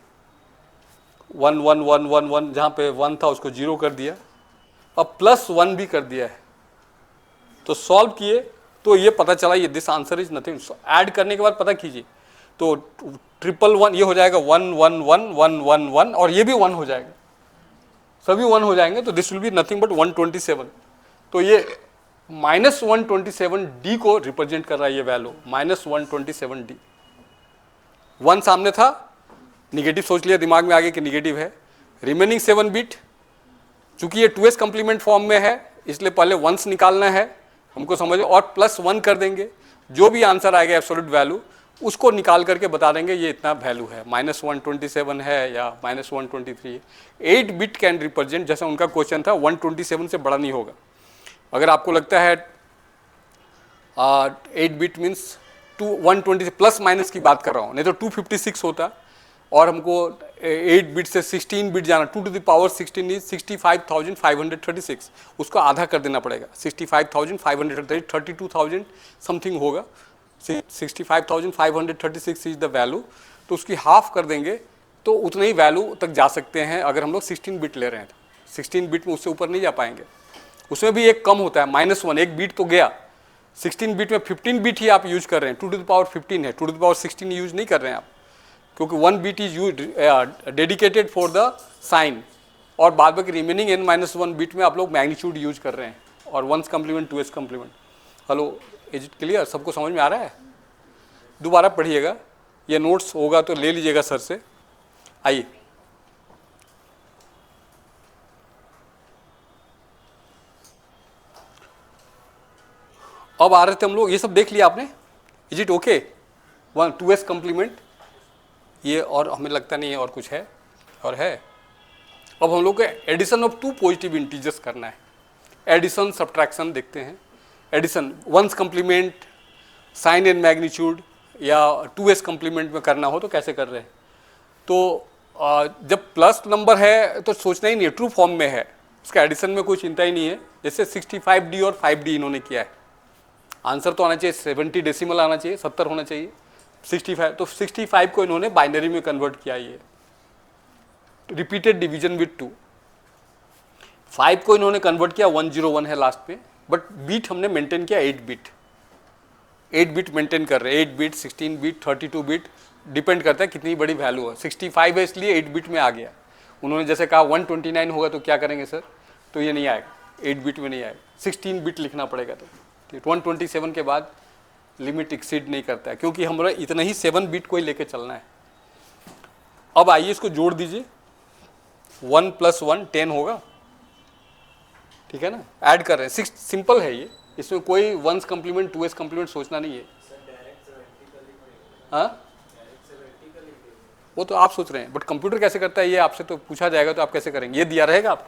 1 1 1 1 1, जहाँ पे 1 था उसको 0 कर दिया, और +1 भी कर दिया है। तो सॉल्व किए तो ये पता चला ये this answer is nothing. Add करने के बाद पता कीजिए तो 111 ये हो जाएगा 1 1 1 1 1 1, और ये भी 1 हो जाएगा, सभी 1 हो जाएंगे, तो this will be nothing but 127। तो ये -127D को रिप्रेजेंट कर रहा है ये वैल्यू, -127D। 1 सामने था, निगेटिव सोच लिया, दिमाग में आगे कि निगेटिव है। रिमेनिंग 7 बिट, चूंकि ये 2s कंप्लीमेंट फॉर्म में है इसलिए पहले 1s निकालना है, हमको समझ, और +1 कर देंगे, जो भी आंसर आएगा एब्सोल्यूट वैल्यू उसको निकाल करके बता देंगे ये इतना वैल्यू है, -127 है या -123 है। 8 बिट कैन रिप्रेजेंट, जैसा उनका क्वेश्चन था 127 से बड़ा नहीं होगा। अगर आपको लगता है 8 बिट मीन्स 120 प्लस माइनस की बात कर रहा हूँ, नहीं तो 256 होता, और हमको 8 बिट से 16 बिट जाना, 2 to the power 16 इज 65,536, उसको आधा कर देना पड़ेगा, 65,530, 32,000 समथिंग होगा, 65,536 इज द वैल्यू, तो उसकी हाफ कर देंगे तो उतने ही वैल्यू तक जा सकते हैं। अगर हम लोग 16 बिट ले रहे हैं तो 16 बिट में उससे ऊपर नहीं जा पाएंगे। उसमें भी एक कम होता है, -1, एक बिट तो गया। 16 बिट में 15 बिट ही आप यूज कर रहे हैं, 2 to the power 15 है, 2 to the power 16 यूज नहीं कर रहे हैं आप, क्योंकि 1 bit is use dedicated for the sign, और बाद में रिमेनिंग n-1 बिट में आप लोग मैग्नीट्यूड यूज कर रहे हैं, और 1's complement 2s complement. Hello, is it clear? सबको समझ में आ रहा है? दोबारा पढ़िएगा, ये नोट्स होगा तो ले लीजिएगा सर से। आइए, अब आ रहे थे हम लोग, ये सब देख लिया आपने, is it okay? 2s complement ये, और हमें लगता नहीं है और कुछ है, और है। अब हम लोग को एडिशन ऑफ 2 पॉजिटिव इंटीजर्स करना है। एडिशन सब्ट्रैक्शन देखते हैं। Addition 1's complement, sign and magnitude, या 2s कम्प्लीमेंट में करना हो तो कैसे कर रहे हैं? तो जब प्लस नंबर है तो सोचना ही नहीं है, ट्रू फॉर्म में है, उसका एडिशन में कोई चिंता ही नहीं है। जैसे 65D और 5D इन्होंने किया है, आंसर तो आना चाहिए 70 डेसिमल आना चाहिए, 70 होना चाहिए, 65, तो 65 को इन्होंने बाइनरी में कन्वर्ट किया, ये रिपीटेड डिवीजन विद 2। 5 को इन्होंने कन्वर्ट किया, 101 है लास्ट में, बट बीट हमने मेंटेन किया 8 बिट। 8 बिट मेंटेन कर रहे हैं, 8 बिट, 16 बिट, 32 बिट, डिपेंड करता है कितनी बड़ी वैल्यू है। 65 है इसलिए 8 बिट में आ गया। उन्होंने जैसे कहा 129 होगा तो क्या करेंगे सर, तो ये नहीं आएगा, 8 बिट में नहीं आएगा, 16 बिट लिखना पड़ेगा। तो 127 के बाद लिमिट एक्सीड नहीं करता है, क्योंकि हमारा इतना ही 7 बिट को ही लेके चलना है। अब आइए इसको जोड़ दीजिए, 1 + 1 10 होगा, ठीक है ना? ऐड कर रहे हैं, 6, सिंपल है ये, इसमें कोई 1's कम्प्लीमेंट 2s कम्प्लीमेंट सोचना नहीं है। हाँ, वो तो आप सोच रहे हैं, बट कंप्यूटर कैसे करता है ये आपसे तो पूछा जाएगा, तो आप कैसे करेंगे? ये दिया रहेगा आप,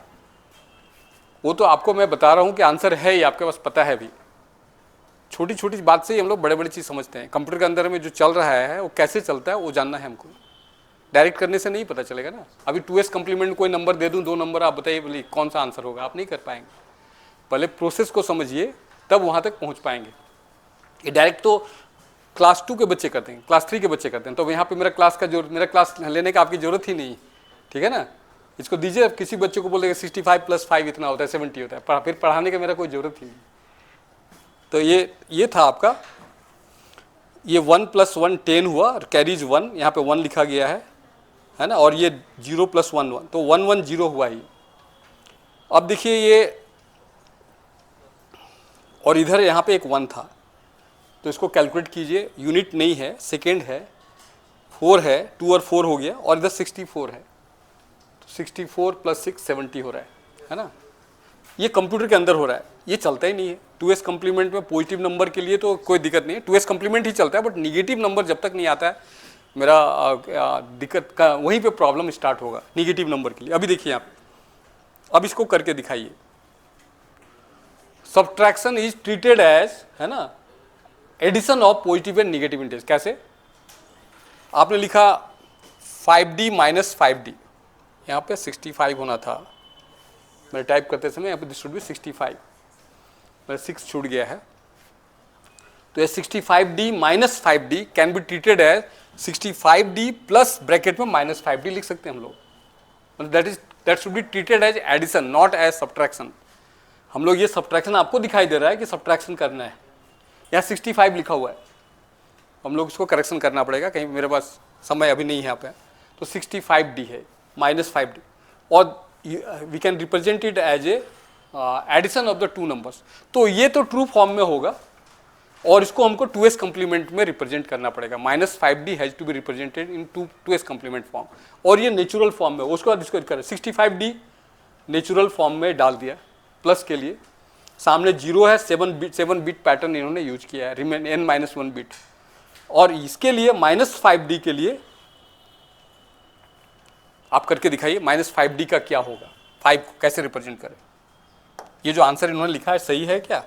वो तो आपको मैं बता रहा हूँ कि आंसर है ये आपके पास पता है भी। छोटी छोटी बात से ही हम लोग बड़े बड़ी चीज़ समझते हैं। कंप्यूटर के अंदर में जो चल रहा है वो कैसे चलता है वो जानना है हमको, डायरेक्ट करने से नहीं पता चलेगा ना। अभी 2s कम्प्लीमेंट कोई नंबर दे दूँ, 2 नंबर, आप बताइए बोलिए कौन सा आंसर होगा, आप नहीं कर पाएंगे। पहले प्रोसेस को समझिए तब वहाँ तक पहुँच पाएंगे। ये डायरेक्ट तो क्लास 2 के बच्चे करते हैं, क्लास 3 के बच्चे करते हैं, तो यहाँ पे मेरा क्लास लेने का आपकी ज़रूरत ही नहीं, ठीक है ना? इसको दीजिए, अब किसी बच्चे को बोलेगा 65 + 5 इतना होता है, 70 होता है, फिर पढ़ाने का मेरा कोई ज़रूरत ही नहीं। तो ये था आपका, ये 1 + 1 10 हुआ, और कैरीज 1, यहाँ पे 1 लिखा गया है ना, और ये 0 + 1 1, तो 1 1 0 हुआ ही। अब देखिए ये, और इधर यहाँ पे एक 1 था, तो इसको कैलकुलेट कीजिए, यूनिट नहीं है, सेकेंड है, 4 है, 2 और 4 हो गया, और इधर 64 है, तो 64 + 6 70 हो रहा है ना? ये कंप्यूटर के अंदर हो रहा है, ये चलता ही नहीं है। 2s कम्प्लीमेंट में पॉजिटिव नंबर के लिए तो कोई दिक्कत नहीं है, 2s कम्प्लीमेंट ही चलता है, बट निगेटिव नंबर जब तक नहीं आता है, मेरा दिक्कत का वहीं पे प्रॉब्लम स्टार्ट होगा निगेटिव नंबर के लिए। अभी देखिए आप, अब इसको करके दिखाइए। सब्ट्रैक्शन इज ट्रीटेड एज, है ना, addition of positive and negative integers. कैसे? आपने लिखा 5D - 5D, यहाँ पे 65 होना था, मैंने टाइप करते समय यहाँ पे दिस शुड बी 65, मेरा 6 छूट गया है, तो ये 65D - 5D can be treated as 65D plus bracket में -5D लिख सकते हैं हम लोग। That should be treated as addition, not as subtraction. हम लोग ये सब्ट्रैक्शन आपको दिखाई दे रहा है कि सब्ट्रैक्शन करना है, यहाँ 65 लिखा हुआ है, हम लोग इसको करेक्शन करना पड़ेगा, कहीं मेरे पास समय अभी नहीं है यहाँ पे, तो 65D है -5D, और we can represent it as a addition of the 2 numbers. तो ये तो ट्रू फॉर्म में होगा, और इसको हमको 2s कम्प्लीमेंट में रिप्रेजेंट करना पड़ेगा। -5D has to be represented in 2s complement form, और ये नेचुरल फॉर्म में। उसके बाद इसको करें 65D नेचुरल फॉर्म में डाल दिया प्लस के लिए, सामने 0 है, 7 बिट पैटर्न इन्होंने यूज किया है, रिमेन n-1 बिट। और इसके लिए -5D के लिए आप करके दिखाइए -5D का क्या होगा, 5 को कैसे रिप्रेजेंट करें। ये जो आंसर इन्होंने लिखा है सही है क्या?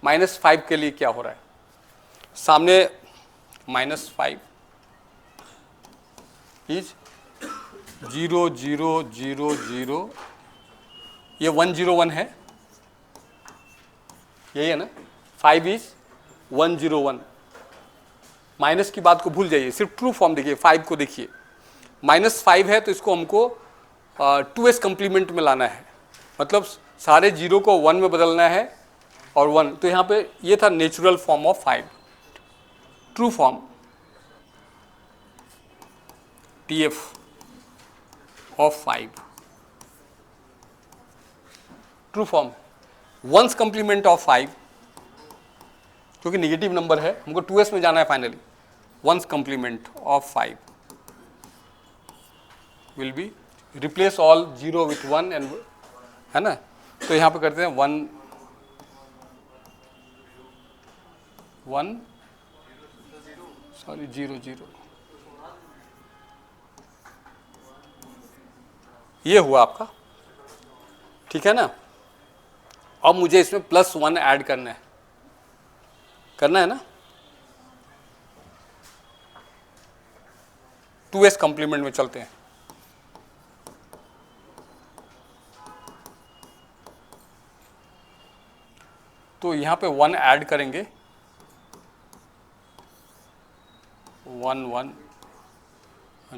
-5 के लिए क्या हो रहा है? सामने -5 इज 0 0 0 0, ये 101 है, यही है ना। 5 इज 101। माइनस की बात को भूल जाइए, सिर्फ ट्रू फॉर्म देखिए, 5 को देखिए। -5 है तो इसको हमको 2s कंप्लीमेंट में लाना है, मतलब सारे 0 को 1 में बदलना है और 1। तो यहाँ पे ये था natural form of 5। True form TF of 5, true form. Ones complement of 5, क्योंकि निगेटिव नंबर है, हमको 2s में जाना है finally. Ones complement of 5 will be replace all 0 with 1 and, है ना। तो यहाँ पे करते हैं 1 1 सॉरी 0 0, ये हुआ आपका, ठीक है ना। अब मुझे इसमें +1 ऐड करना है ना। 2s कंप्लीमेंट में चलते हैं। तो यहां पे 1 ऐड करेंगे, 1 1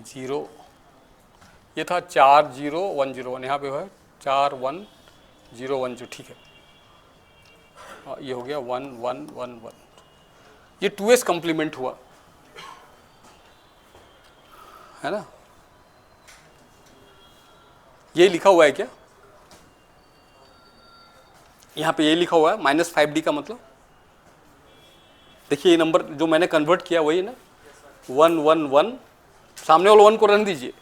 0, ये था 4 0 1 0 1, यहाँ पे है 4 1 0 1 0, ठीक है। ये हो गया 1 1 1 1, ये 2s कंप्लीमेंट हुआ, है ना। ये लिखा हुआ है क्या? यहाँ पे ये लिखा हुआ है -5D का मतलब, देखिए ये नंबर जो मैंने कन्वर्ट किया वही है ना, 1 1 1, सामने वाला 1 को रन दीजिए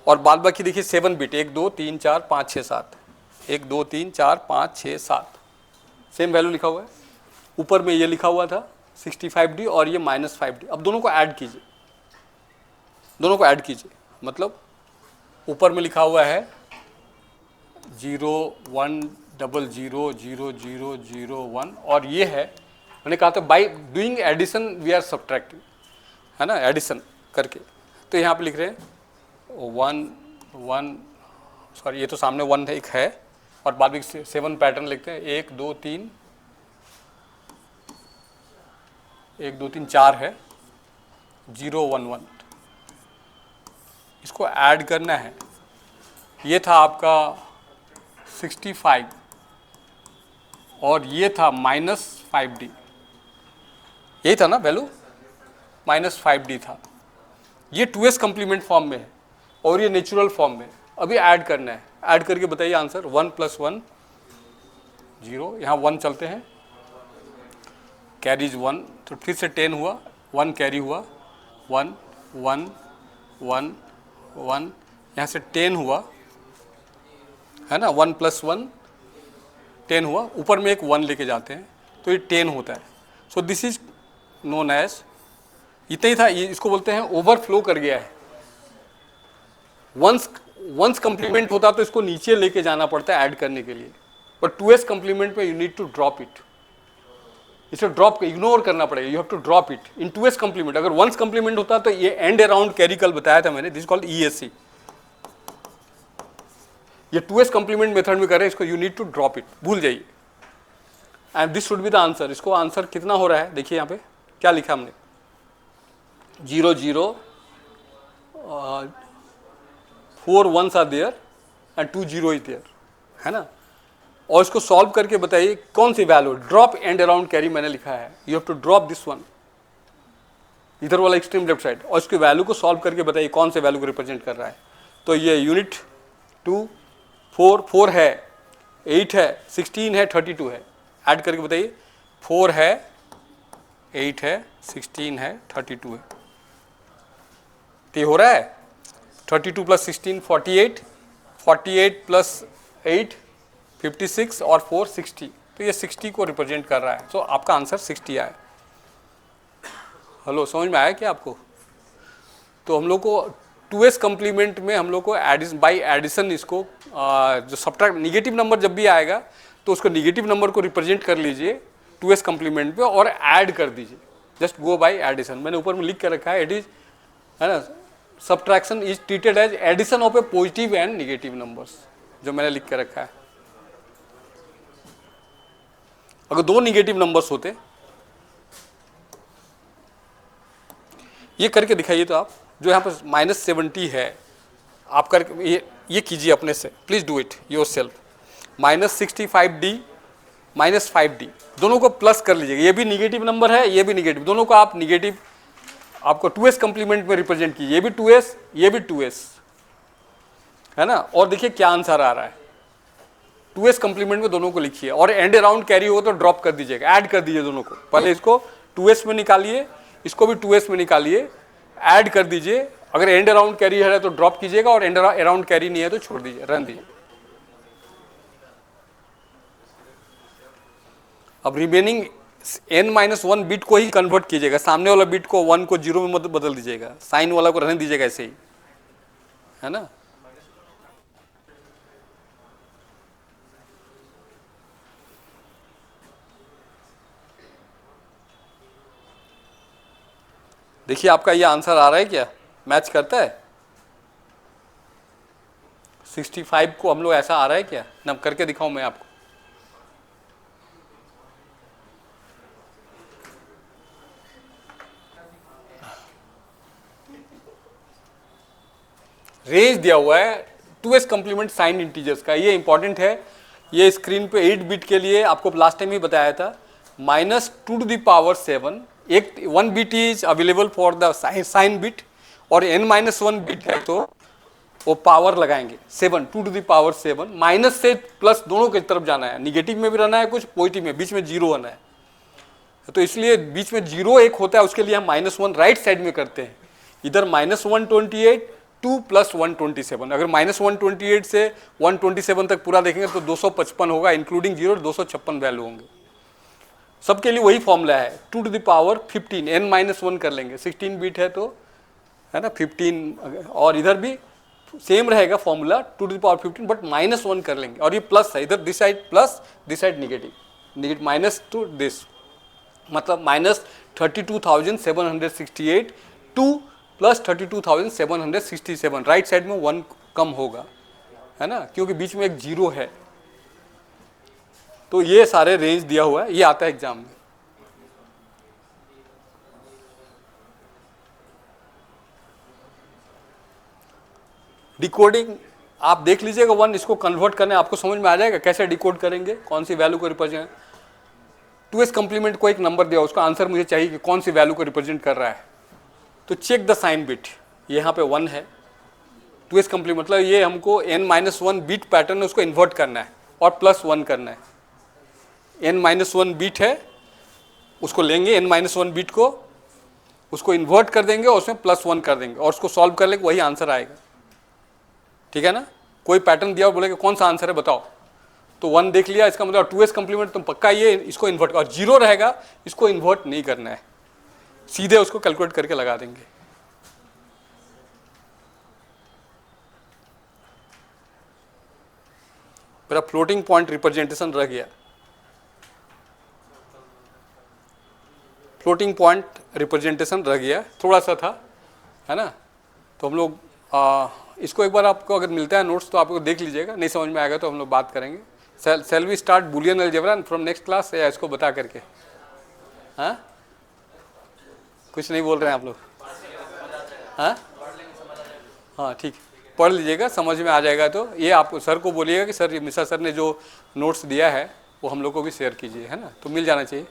और बाद बाकी देखिए 7 बिट, 1 2 3 4 5 6 7, 1 2 3 4 5 6 7, सेम वैल्यू लिखा हुआ है। ऊपर में ये लिखा हुआ था 65D और ये -5D। अब दोनों को ऐड कीजिए, मतलब ऊपर में लिखा हुआ है 0 1 0 0 0 0 0 1, और ये है, मैंने कहा था by doing addition we are subtracting, है ना, एडिशन करके। तो यहाँ पे लिख रहे हैं 1 1, सॉरी ये तो सामने 1 एक है और बाद में 7 पैटर्न लिखते हैं, 1 2 3 1 2 3 4 है, 0 1 1, इसको ऐड करना है। ये था आपका 65 और ये था -5D, यही था ना वैल्यू, -5D था। ये 2s कंप्लीमेंट फॉर्म में है और ये नेचुरल फॉर्म में। अभी ऐड करना है, ऐड करके बताइए आंसर। 1 + 1 0, यहाँ 1 चलते हैं, कैरीज 1, तो फिर से 10 हुआ, 1 कैरी हुआ, 1 1 1 1, यहाँ से 10 हुआ, है ना, 1 + 1 10 हुआ, ऊपर में एक 1 लेके जाते हैं तो ये 10 होता है। So this is known as, इतना ही था, ये इसको बोलते हैं ओवरफ्लो कर गया है। वंस कंप्लीमेंट होता तो इसको नीचे लेके जाना पड़ता है ऐड करने के लिए, पर 2s कंप्लीमेंट में you need to drop it, इसे ड्रॉप इग्नोर करना पड़ेगा, you have to drop it in 2s complement. अगर वंस कंप्लीमेंट होता तो ये एंड अराउंड कैरी कल बताया था मैंने, दिस कॉल्ड ESC। ये 2s कंप्लीमेंट मेथड में करें इसको, you need to drop it, भूल जाइए, and this should be the answer. इसको आंसर कितना हो रहा है देखिए, यहाँ पे क्या लिखा हमने, 0 0 4 1s are there and 2 0 is there, है ना। और इसको सॉल्व करके बताइए कौन सी value, drop and around carry मैंने लिखा है, you have to drop this one, इधर वाला एक्सट्रीम लेफ्ट साइड, और इसकी वैल्यू को सॉल्व करके बताइए कौन से वैल्यू को रिप्रेजेंट कर रहा है। तो ये यूनिट 2 4 4 है, 8 है, 16 है, 32 है, ऐड करके बताइए। 4 है, 8 है, 16 है, 32 है, तो ये हो रहा है 32 + 16 48, 48 + 8 56 और 4 60, तो ये 60 को रिप्रेजेंट कर रहा है। तो आपका आंसर 60 आया। हेलो, समझ में आया क्या आपको? तो हम लोग को 2s कम्प्लीमेंट में हम लोग को बाई एडिशन इसको जो सब्ट्रैक्ट निगेटिव नंबर जब भी आएगा तो उसको निगेटिव नंबर को रिप्रेजेंट कर लीजिए 2s कम्प्लीमेंट पे और ऐड कर दीजिए। Just go by addition. मैंने ऊपर में लिख कर रखा है, इट इज, है ना, subtraction is treated as addition of a positive and negative numbers, जो मैंने लिख कर रखा है। अगर दो निगेटिव नंबर्स होते, ये करके दिखाइए तो आप, जो यहाँ पर -70 है, आप करके ये कीजिए अपने से, please do it your self. -65D -5D दोनों को प्लस कर लीजिएगा। ये भी निगेटिव नंबर है, ये भी निगेटिव, दोनों को आप निगेटिव, आपको 2s कम्प्लीमेंट में रिप्रेजेंट कीजिए। ये भी 2s, ये भी 2s, है ना। और देखिए क्या आंसर आ रहा है। 2s कम्प्लीमेंट में दोनों को लिखिए और एंड अराउंड कैरी होगा तो ड्रॉप कर दीजिएगा, ऐड कर दीजिए दोनों को। पहले इसको 2s में निकालिए, इसको भी 2s में निकालिए, ऐड कर दीजिए। अगर एंड अराउंड कैरी है तो ड्रॉप कीजिएगा और एंड अराउंड कैरी नहीं है तो छोड़ दीजिए, रन दीजिए। अब रिमेनिंग n-1 बिट को ही कन्वर्ट कीजिएगा, सामने वाला बिट को 1 को 0 में मत बदल दीजिएगा, साइन वाला को रहने दीजिएगा ऐसे ही, है ना। देखिए आपका ये आंसर आ रहा है क्या, मैच करता है? 65 को हम लोग ऐसा आ रहा है क्या ना, करके दिखाऊं मैं आपको। रेंज दिया हुआ है 2s कम्प्लीमेंट साइन इंटीजर्स का, ये इंपॉर्टेंट है। ये स्क्रीन पे 8 बिट के लिए आपको लास्ट टाइम ही बताया था, -2⁻7, एक 1 bit is available for the sign bit, और n-1 बिट है तो वो पावर लगाएंगे 7, 2⁻7, माइनस से प्लस दोनों की तरफ जाना है, निगेटिव में भी रहना है, कुछ पॉजिटिव में, बीच में 0 आना है। तो इसलिए बीच में 0 एक होता है, उसके लिए हम -1 राइट साइड में करते हैं, इधर -128 2 + 127। अगर -128 से 127 तक पूरा देखेंगे तो 255 होगा, इंक्लूडिंग 0 256 वैल्यू होंगे। सबके लिए वही फॉर्मूला है, 2⁻15, n-1 कर लेंगे, 16 बिट है तो, है ना, 15, और इधर भी सेम रहेगा फॉर्मूला 2⁻15, बट -1 कर लेंगे। और ये प्लस है, इधर this side plus, this side negative, minus two this, मतलब -32,768 2 + 32,767, राइट साइड में 1 कम होगा, है ना, क्योंकि बीच में एक 0 है। तो ये सारे रेंज दिया हुआ है, ये आता है एग्जाम में। डिकोडिंग आप देख लीजिएगा, 1 इसको कन्वर्ट करने आपको समझ में आ जाएगा कैसे डिकोड करेंगे, कौन सी वैल्यू को रिप्रेजेंट। 2s कम्प्लीमेंट को एक नंबर दिया, उसका आंसर मुझे चाहिए कि कौन सी वैल्यू को रिप्रेजेंट कर रहा है। तो चेक द साइन बिट, यहाँ पे 1 है, 2s कम्प्लीमेंट मतलब ये हमको n-1 बिट पैटर्न है, उसको इन्वर्ट करना है और +1 करना है। n-1 बिट है, उसको लेंगे n-1 बिट को, उसको इन्वर्ट कर देंगे और उसमें +1 कर देंगे और उसको सॉल्व कर लेंगे, वही आंसर आएगा। ठीक है ना। कोई पैटर्न दिया और बोलेगा कौन सा आंसर है बताओ, तो 1 देख लिया, इसका मतलब 2s कम्प्लीमेंट तुम पक्का ये इसको इन्वर्ट, और 0 रहेगा इसको इन्वर्ट नहीं करना है, सीधे उसको कैलकुलेट करके लगा देंगे। मेरा फ्लोटिंग पॉइंट रिप्रेजेंटेशन रह गया, फ्लोटिंग पॉइंट रिप्रेजेंटेशन रह गया, थोड़ा सा था, है ना। तो हम लोग इसको एक बार आपको अगर मिलता है नोट्स तो आपको देख लीजिएगा, नहीं समझ में आएगा तो हम लोग बात करेंगे। Shall we start Boolean algebra from next class, या इसको बता करके? हाँ, कुछ नहीं बोल रहे हैं आप लोग? हाँ ठीक, पढ़ लीजिएगा, समझ में आ जाएगा। तो ये आप सर को बोलिएगा कि सर मिश्रा सर ने जो नोट्स दिया है वो हम लोग को भी शेयर कीजिए, है ना, तो मिल जाना चाहिए।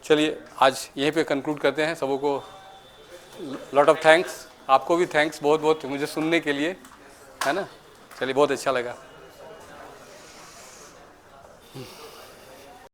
चलिए आज यहीं पे कंक्लूड करते हैं। सबों को लॉट ऑफ थैंक्स, आपको भी थैंक्स बहुत बहुत मुझे सुनने के लिए, है ना। चलिए बहुत अच्छा लगा।